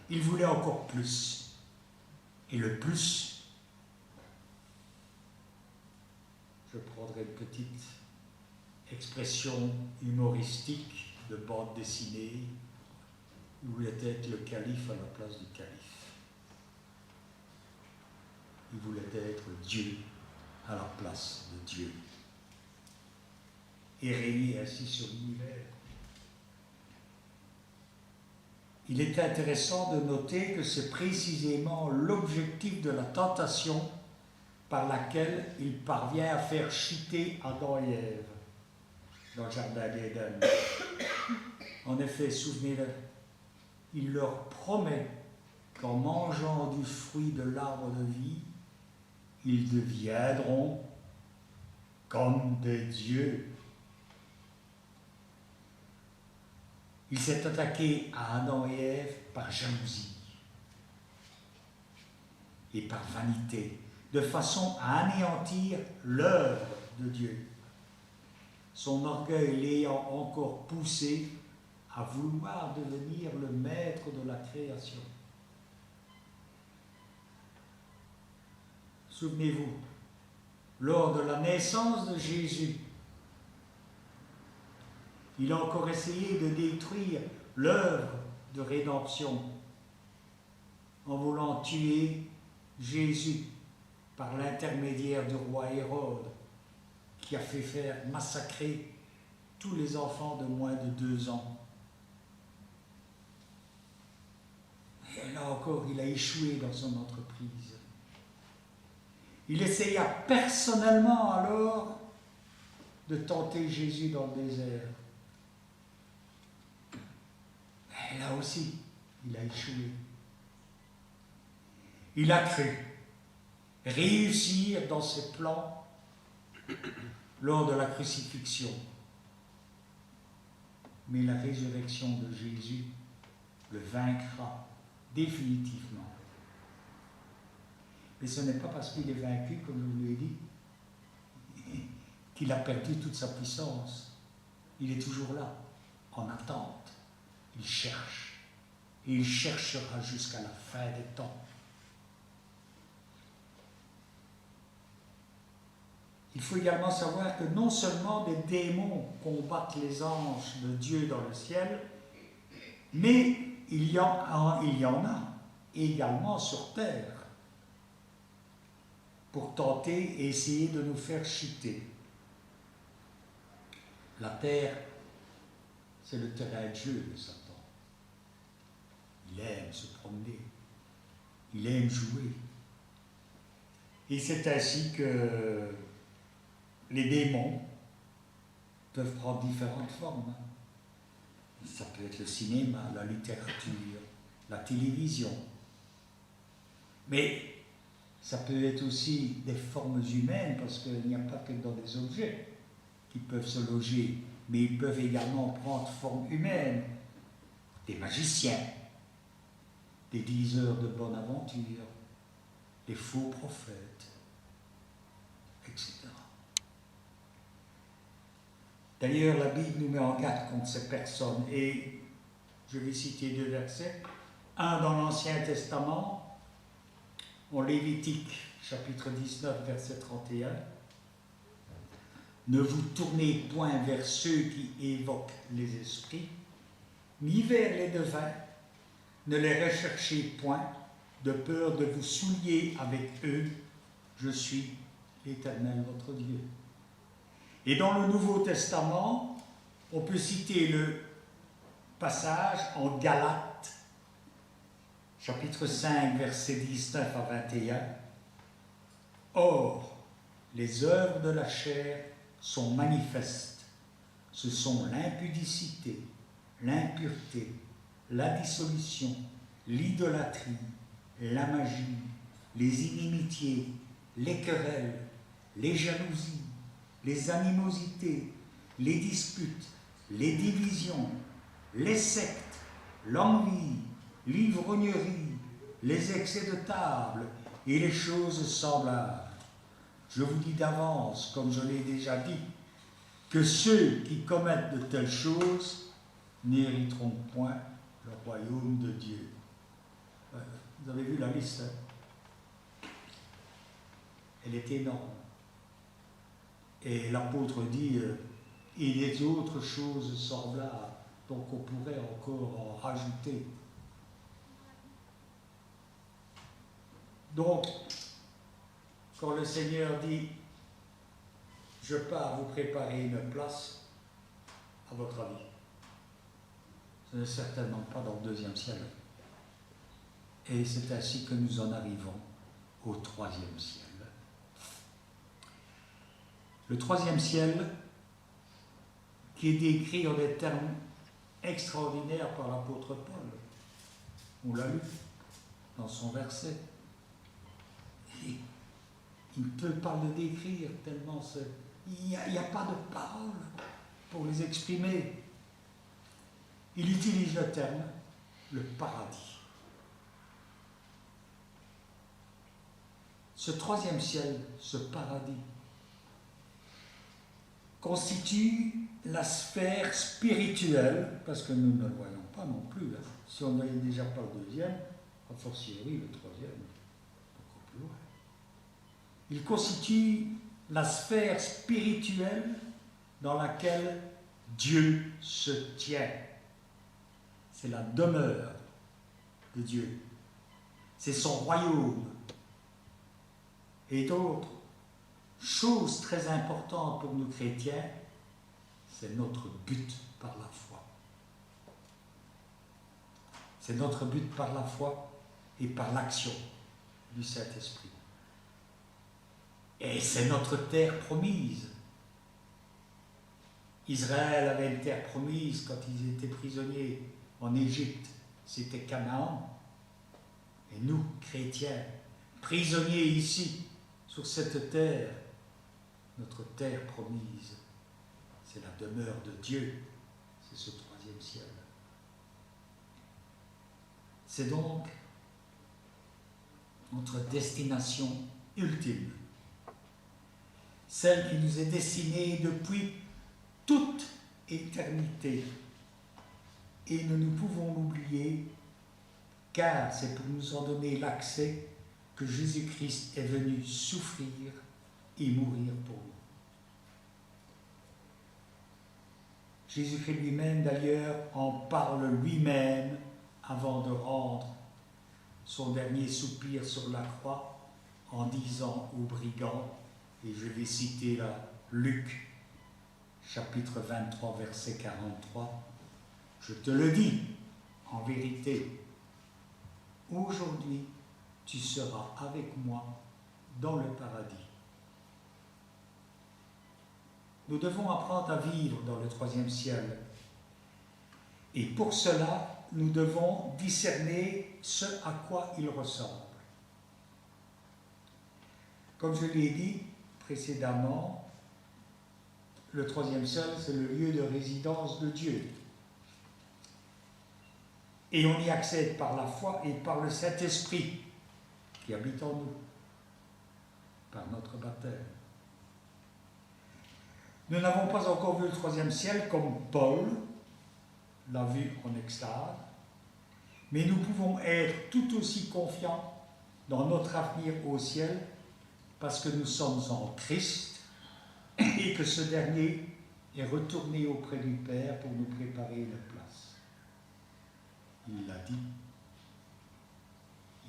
Il voulait encore plus. Et le plus, je prendrai une petite expression humoristique de bande dessinée, il voulait être le calife à la place du calife. Il voulait être Dieu à la place de Dieu. Et régner ainsi sur l'univers. Il est intéressant de noter que c'est précisément l'objectif de la tentation par laquelle il parvient à faire chuter Adam et Ève dans le jardin d'Éden. En effet, souvenez-vous, il leur promet qu'en mangeant du fruit de l'arbre de vie, ils deviendront comme des dieux. Il s'est attaqué à Adam et Ève par jalousie et par vanité, de façon à anéantir l'œuvre de Dieu. Son orgueil l'ayant encore poussé à vouloir devenir le maître de la création. Souvenez-vous, lors de la naissance de Jésus, il a encore essayé de détruire l'œuvre de rédemption en voulant tuer Jésus par l'intermédiaire du roi Hérode, qui a fait faire massacrer tous les enfants de moins de 2 ans. Et là encore, il a échoué dans son entreprise. Il essaya personnellement alors de tenter Jésus dans le désert. Et là aussi, il a échoué. Il a cru réussir dans ses plans lors de la crucifixion. Mais la résurrection de Jésus le vaincra définitivement. Mais ce n'est pas parce qu'il est vaincu, comme je vous l'ai dit, qu'il a perdu toute sa puissance. Il est toujours là, en attente. Il cherche. Et il cherchera jusqu'à la fin des temps. Il faut également savoir que non seulement des démons combattent les anges de Dieu dans le ciel, mais il y en a également sur terre pour tenter et essayer de nous faire chuter. La terre, c'est le terrain de jeu de Satan. Il aime se promener, il aime jouer. Et c'est ainsi que les démons peuvent prendre différentes formes. Ça peut être le cinéma, la littérature, la télévision. Mais ça peut être aussi des formes humaines, parce qu'il n'y a pas que dans des objets qui peuvent se loger, mais ils peuvent également prendre forme humaine. Des magiciens, des diseurs de bonne aventure, des faux prophètes, etc. D'ailleurs, la Bible nous met en garde contre ces personnes, et je vais citer 2 versets. Un dans l'Ancien Testament, en Lévitique, chapitre 19, verset 31. Ne vous tournez point vers ceux qui évoquent les esprits, ni vers les devins, ne les recherchez point, de peur de vous souiller avec eux. Je suis l'Éternel votre Dieu. Et dans le Nouveau Testament, on peut citer le passage en Galates, chapitre 5, versets 19 à 21. Or, les œuvres de la chair sont manifestes. Ce sont l'impudicité, l'impureté, la dissolution, l'idolâtrie, la magie, les inimitiés, les querelles, les jalousies, les animosités, les disputes, les divisions, les sectes, l'envie, l'ivrognerie, les excès de table et les choses semblables. Je vous dis d'avance, comme je l'ai déjà dit, que ceux qui commettent de telles choses n'hériteront point le royaume de Dieu. Vous avez vu la liste, hein? Elle est énorme. Et l'apôtre dit, et des autres choses semblables, donc on pourrait encore en rajouter. Donc, quand le Seigneur dit, je pars vous préparer une place, à votre avis, ce n'est certainement pas dans le deuxième ciel. Et c'est ainsi que nous en arrivons au troisième ciel. Le troisième ciel, qui est décrit en des termes extraordinaires par l'apôtre Paul. On l'a lu dans son verset. Et il ne peut pas le décrire tellement il n'y a pas de paroles pour les exprimer. Il utilise le terme le paradis. Ce troisième ciel, ce paradis, constitue la sphère spirituelle, parce que nous ne le voyons pas non plus. Hein. Si on n'avait déjà pas le deuxième, a fortiori le troisième, beaucoup plus loin. Il constitue la sphère spirituelle dans laquelle Dieu se tient. C'est la demeure de Dieu. C'est son royaume. Et d'autres chose très importante pour nous chrétiens, c'est notre but par la foi. C'est notre but par la foi et par l'action du Saint-Esprit. Et c'est notre terre promise. Israël avait une terre promise quand ils étaient prisonniers en Égypte. C'était Canaan. Et nous, chrétiens, prisonniers ici, sur cette terre, notre terre promise, c'est la demeure de Dieu, c'est ce troisième ciel. C'est donc notre destination ultime, celle qui nous est destinée depuis toute éternité. Et nous ne pouvons l'oublier, car c'est pour nous en donner l'accès que Jésus-Christ est venu souffrir et mourir pour nous. Jésus-Christ lui-même, d'ailleurs, en parle lui-même avant de rendre son dernier soupir sur la croix en disant aux brigands, et je vais citer là Luc, chapitre 23, verset 43, « Je te le dis, en vérité, aujourd'hui, tu seras avec moi dans le paradis. » Nous devons apprendre à vivre dans le troisième ciel. Et pour cela, nous devons discerner ce à quoi il ressemble. Comme je l'ai dit précédemment, le troisième ciel, c'est le lieu de résidence de Dieu. Et on y accède par la foi et par le Saint-Esprit qui habite en nous, par notre baptême. Nous n'avons pas encore vu le troisième ciel comme Paul l'a vu en extase, mais nous pouvons être tout aussi confiants dans notre avenir au ciel parce que nous sommes en Christ et que ce dernier est retourné auprès du Père pour nous préparer une place. il l'a dit.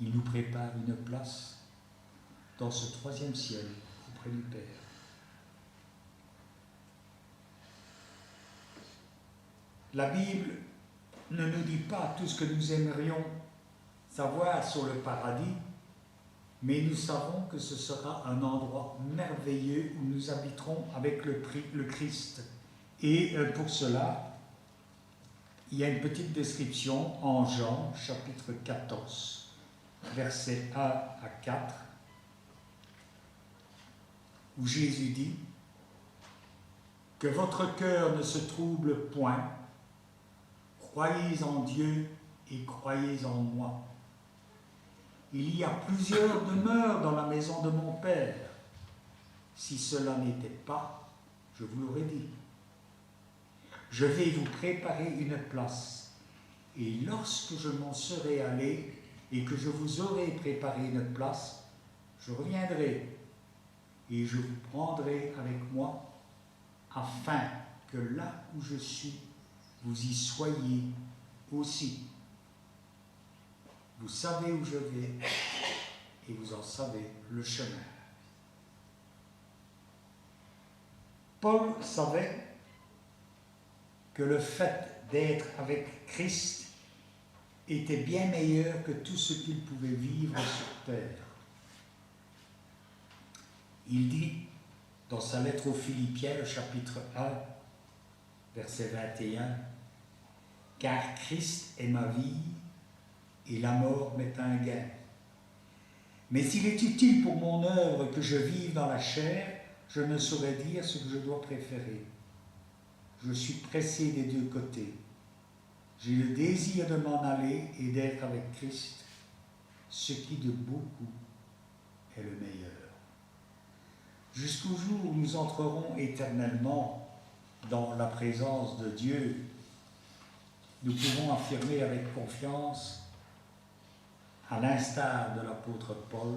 Il nous prépare une place dans ce troisième ciel auprès du Père. La Bible ne nous dit pas tout ce que nous aimerions savoir sur le paradis, mais nous savons que ce sera un endroit merveilleux où nous habiterons avec le Christ. Et pour cela, il y a une petite description en Jean, chapitre 14, versets 1 à 4, où Jésus dit « Que votre cœur ne se trouble point, croyez en Dieu et croyez en moi. Il y a plusieurs demeures dans la maison de mon Père. Si cela n'était pas, je vous l'aurais dit. Je vais vous préparer une place. Et lorsque je m'en serai allé et que je vous aurai préparé une place, je reviendrai et je vous prendrai avec moi, afin que là où je suis, vous y soyez aussi. Vous savez où je vais et vous en savez le chemin. » Paul savait que le fait d'être avec Christ était bien meilleur que tout ce qu'il pouvait vivre sur terre. Il dit dans sa lettre aux Philippiens, le chapitre 1, verset 21, « Car Christ est ma vie, et la mort m'est un gain. Mais s'il est utile pour mon œuvre que je vive dans la chair, je ne saurais dire ce que je dois préférer. Je suis pressé des deux côtés. J'ai le désir de m'en aller et d'être avec Christ, ce qui de beaucoup est le meilleur. Jusqu'au jour où nous entrerons éternellement dans la présence de Dieu, nous pouvons affirmer avec confiance, à l'instar de l'apôtre Paul,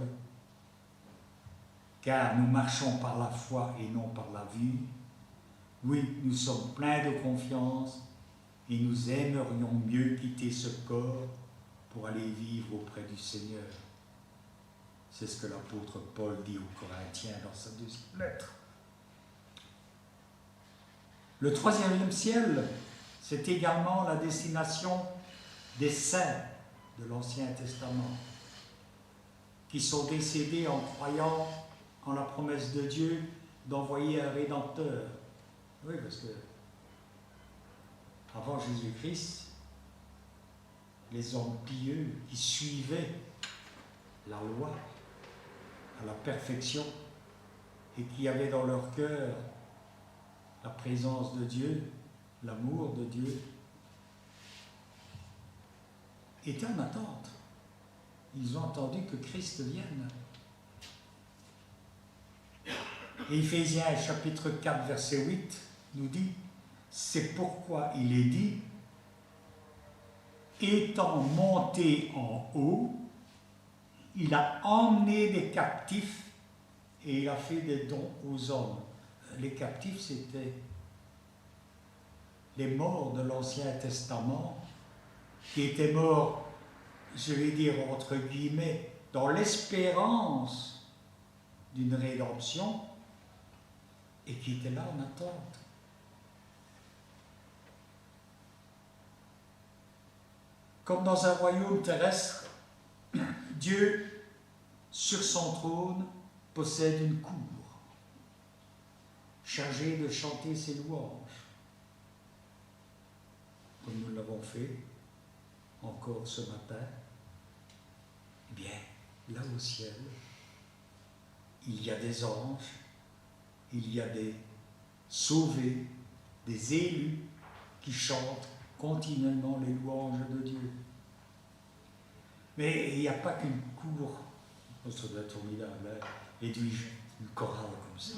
car nous marchons par la foi et non par la vue. Oui, nous sommes pleins de confiance et nous aimerions mieux quitter ce corps pour aller vivre auprès du Seigneur. C'est ce que l'apôtre Paul dit aux Corinthiens dans sa deuxième lettre. Le troisième ciel, c'est également la destination des saints de l'Ancien Testament, qui sont décédés en croyant en la promesse de Dieu d'envoyer un Rédempteur. Oui, parce que avant Jésus-Christ, les hommes pieux qui suivaient la loi à la perfection et qui avaient dans leur cœur la présence de Dieu, l'amour de Dieu, étaient en attente. Ils ont attendu que Christ vienne. Et Éphésiens chapitre 4 verset 8 nous dit, c'est pourquoi il est dit, étant monté en haut, il a emmené des captifs et il a fait des dons aux hommes. Les captifs, c'était les morts de l'Ancien Testament qui étaient morts, je vais dire entre guillemets, dans l'espérance d'une rédemption et qui étaient là en attente. Comme dans un royaume terrestre, Dieu, sur son trône, possède une cour, chargée de chanter ses louanges, comme nous l'avons fait encore ce matin. Eh bien, là au ciel, il y a des anges, il y a des sauvés, des élus qui chantent continuellement les louanges de Dieu. Mais il n'y a pas qu'une cour, ça doit être formidable, hein, Edwige, une chorale comme ça.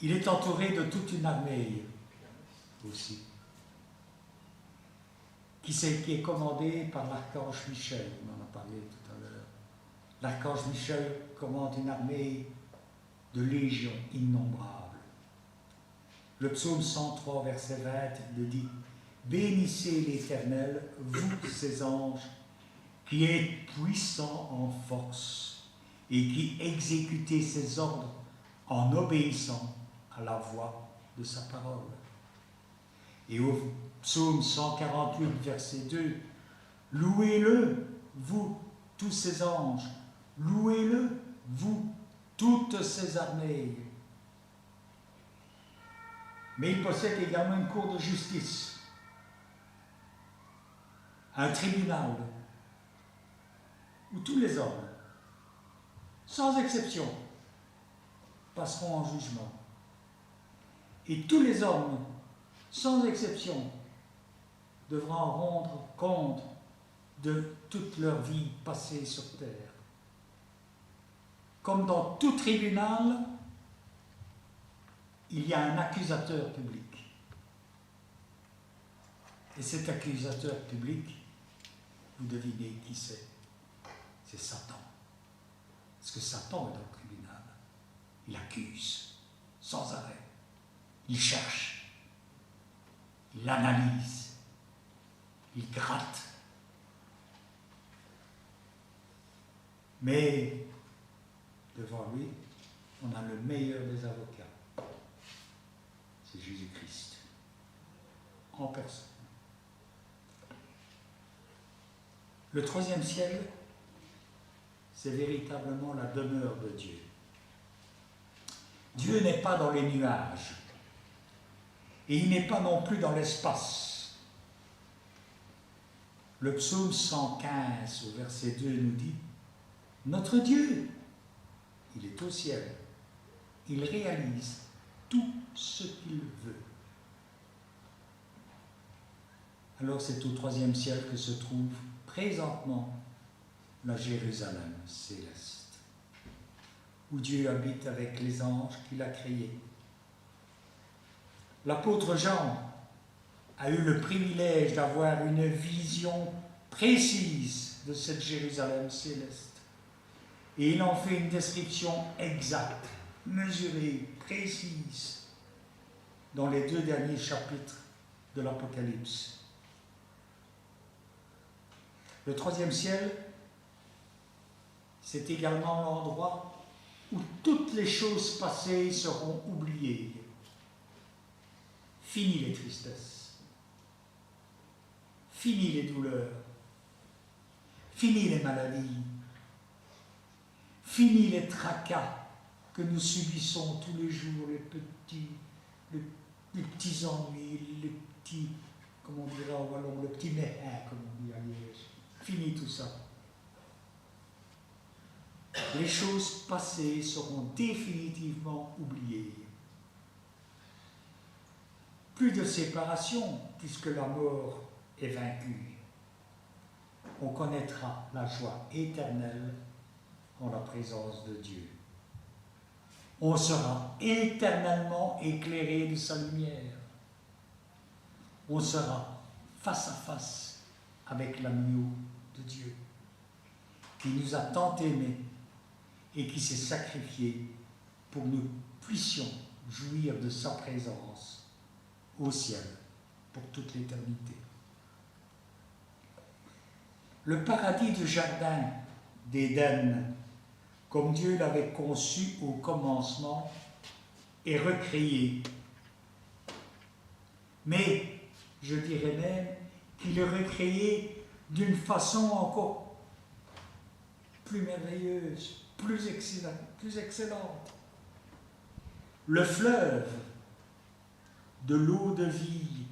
Il est entouré de toute une armée aussi, qui est commandée par l'archange Michel, on en a parlé tout à l'heure. L'archange Michel commande une armée de légions innombrables. Le psaume 103, verset 20, il dit « Bénissez l'Éternel, vous ses anges, qui êtes puissants en force et qui exécutez ses ordres en obéissant à la voix de sa parole. » Et au psaume 148, verset 2, « Louez-le, vous, tous ses anges, louez-le, vous, toutes ses armées. » Mais il possède également une cour de justice, un tribunal, où tous les hommes, sans exception, passeront en jugement. Et tous les hommes, sans exception, devront rendre compte de toute leur vie passée sur terre. Comme dans tout tribunal, il y a un accusateur public. Et cet accusateur public, vous devinez qui c'est? C'est Satan. Parce que Satan est dans le tribunal. Il accuse sans arrêt. Il cherche. Il analyse. Il gratte. Mais devant lui, on a le meilleur des avocats. C'est Jésus-Christ, en personne. Le troisième ciel, c'est véritablement la demeure de Dieu. Dieu n'est pas dans les nuages, et il n'est pas non plus dans l'espace. Le psaume 115, au verset 2, nous dit « Notre Dieu, il est au ciel, il réalise tout ce qu'il veut. » Alors c'est au troisième ciel que se trouve présentement la Jérusalem céleste, où Dieu habite avec les anges qu'il a créés. L'apôtre Jean a eu le privilège d'avoir une vision précise de cette Jérusalem céleste. Et il en fait une description exacte, mesurée, précise, dans les 2 derniers chapitres de l'Apocalypse. Le troisième ciel, c'est également l'endroit où toutes les choses passées seront oubliées. Fini les tristesses, fini les douleurs, fini les maladies, fini les tracas que nous subissons tous les jours, les petits ennuis, les petits, comment on dirait en wallon, le petit méhin, comme on dit à Liège. Fini tout ça. Les choses passées seront définitivement oubliées. Plus de séparation, puisque la mort est vaincue. On connaîtra la joie éternelle en la présence de Dieu. On sera éternellement éclairé de sa lumière. On sera face à face avec l'agneau de Dieu, qui nous a tant aimés et qui s'est sacrifié pour que nous puissions jouir de sa présence au ciel pour toute l'éternité. Le paradis du jardin d'Éden, comme Dieu l'avait conçu au commencement, est recréé. Mais, je dirais même, qu'il est recréé d'une façon encore plus merveilleuse, plus excellente. Le fleuve de l'eau de vie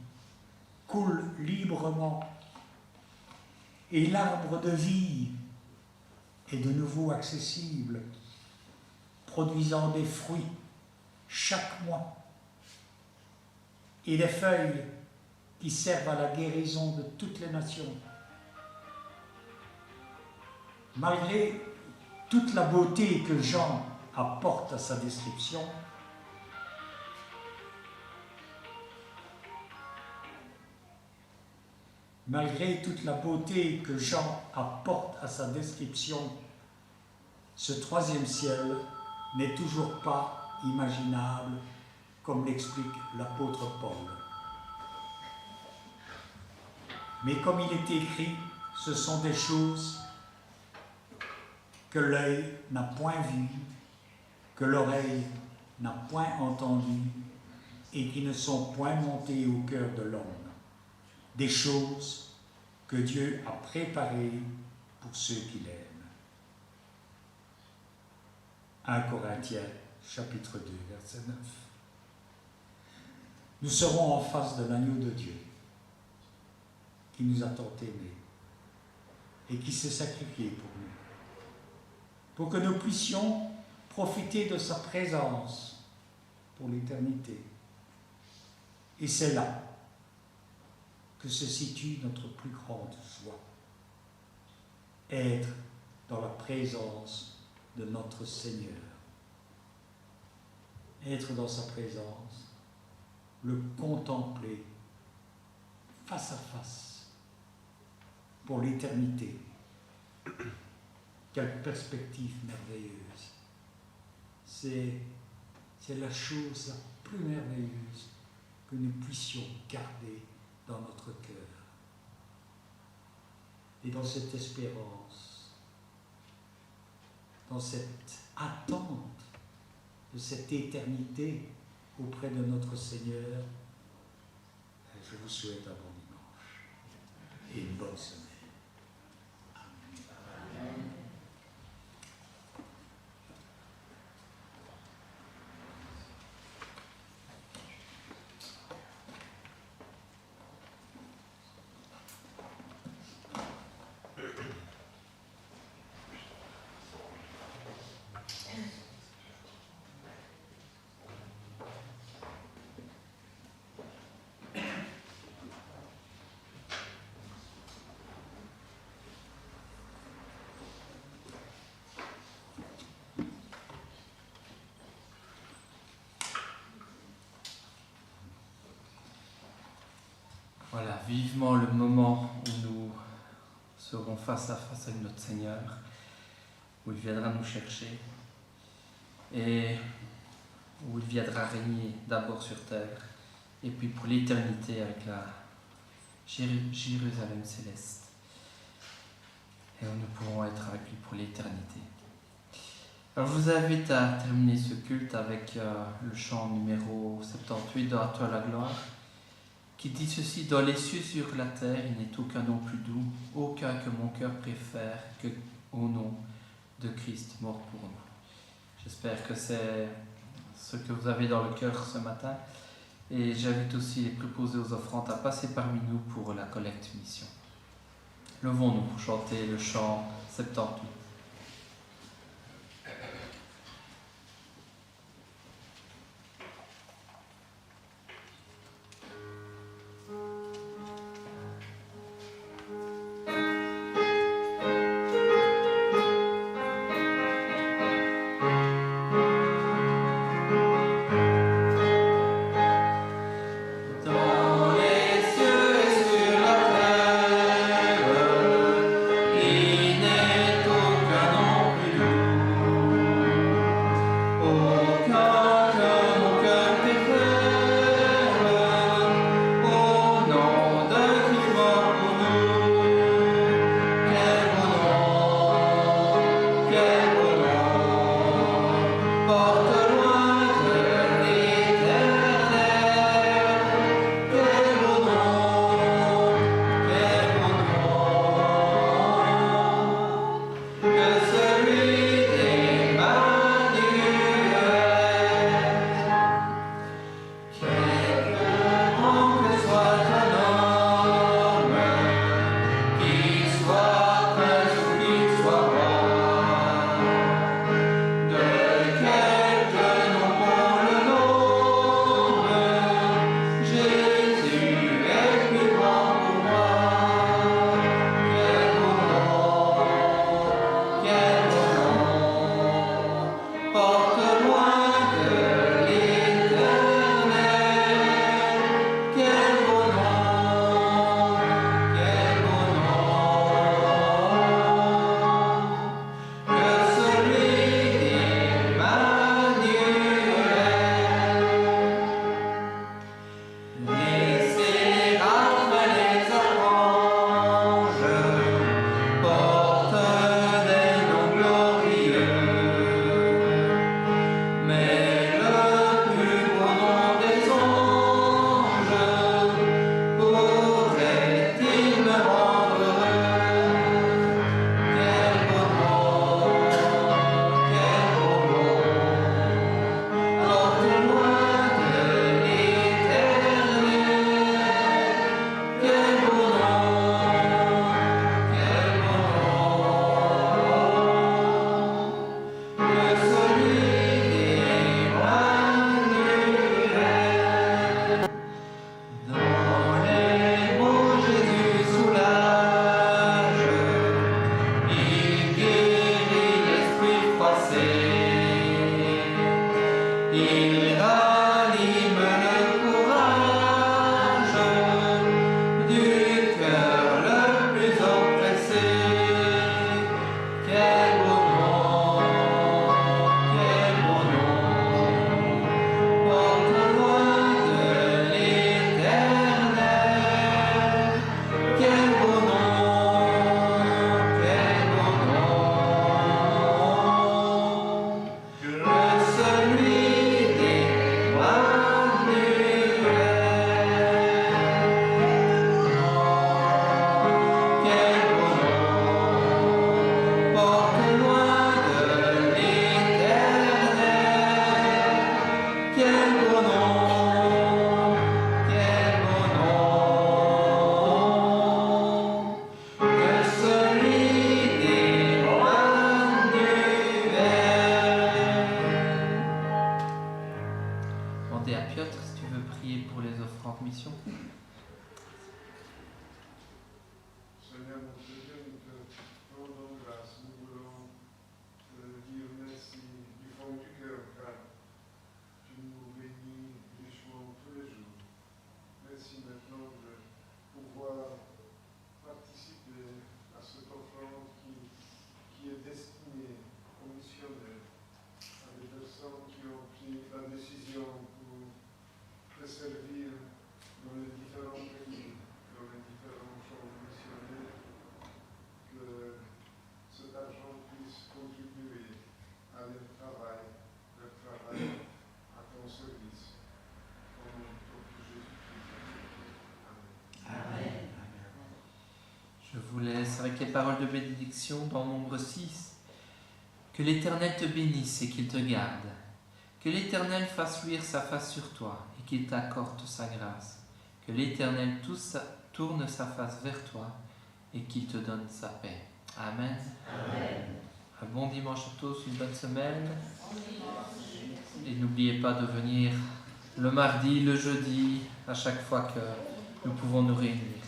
coule librement et l'arbre de vie est de nouveau accessible, produisant des fruits chaque mois et des feuilles qui servent à la guérison de toutes les nations. Malgré toute la beauté que Jean apporte à sa description, ce troisième ciel n'est toujours pas imaginable comme l'explique l'apôtre Paul. Mais comme il est écrit, ce sont des choses que l'œil n'a point vues, que l'oreille n'a point entendues et qui ne sont point montées au cœur de l'homme. Des choses que Dieu a préparées pour ceux qui l'aiment. 1 Corinthiens, chapitre 2, verset 9. Nous serons en face de l'agneau de Dieu qui nous a tant aimés et qui s'est sacrifié pour nous, pour que nous puissions profiter de sa présence pour l'éternité. Et c'est là que se situe notre plus grande joie. Être dans la présence de notre Seigneur. Être dans sa présence, le contempler face à face pour l'éternité. Quelle perspective merveilleuse. C'est la chose la plus merveilleuse que nous puissions garder dans notre cœur. Et dans cette espérance, dans cette attente de cette éternité auprès de notre Seigneur, je vous souhaite un bon dimanche et une bonne semaine. Amen. Voilà, vivement le moment où nous serons face à face avec notre Seigneur, où il viendra nous chercher et où il viendra régner d'abord sur terre et puis pour l'éternité avec la Jérusalem céleste. Et où nous pourrons être avec lui pour l'éternité. Alors je vous invite à terminer ce culte avec le chant numéro 78 de « À toi la gloire », qui dit ceci: dans les cieux sur la terre, il n'est aucun nom plus doux, aucun que mon cœur préfère que au nom de Christ mort pour nous. J'espère que c'est ce que vous avez dans le cœur ce matin. Et j'invite aussi les préposés aux offrandes à passer parmi nous pour la collecte mission. Levons-nous pour chanter le chant 78. Il n'est aucun ralime le courage du cœur le plus oppressé. Quel beau nom, porte loin de l'Éternel. Quel beau nom, que celui Demandez à Piotr si tu veux prier pour les offrandes mission. Seigneur mon Dieu, nous te rendons grâce. Nous voulons te dire merci du fond du cœur, car tu nous bénis richement tous les jours. Merci maintenant de pouvoir participer à cette offrande qui est destinée aux missionnaires, à des personnes qui ont pris la décision pour te servir dans les différents pays, dans les différents champs missionnaires, que cet argent puisse contribuer à leur travail à ton service. Au nom de Jésus-Christ. Amen. Je vous laisse avec les paroles de bénédiction dans Nombre 6. Que l'Éternel te bénisse et qu'il te garde. Que l'Éternel fasse luire sa face sur toi et qu'il t'accorde sa grâce. Que l'Éternel tourne sa face vers toi et qu'il te donne sa paix. Amen. Amen. Un bon dimanche à tous, une bonne semaine. Et n'oubliez pas de venir le mardi, le jeudi, à chaque fois que nous pouvons nous réunir.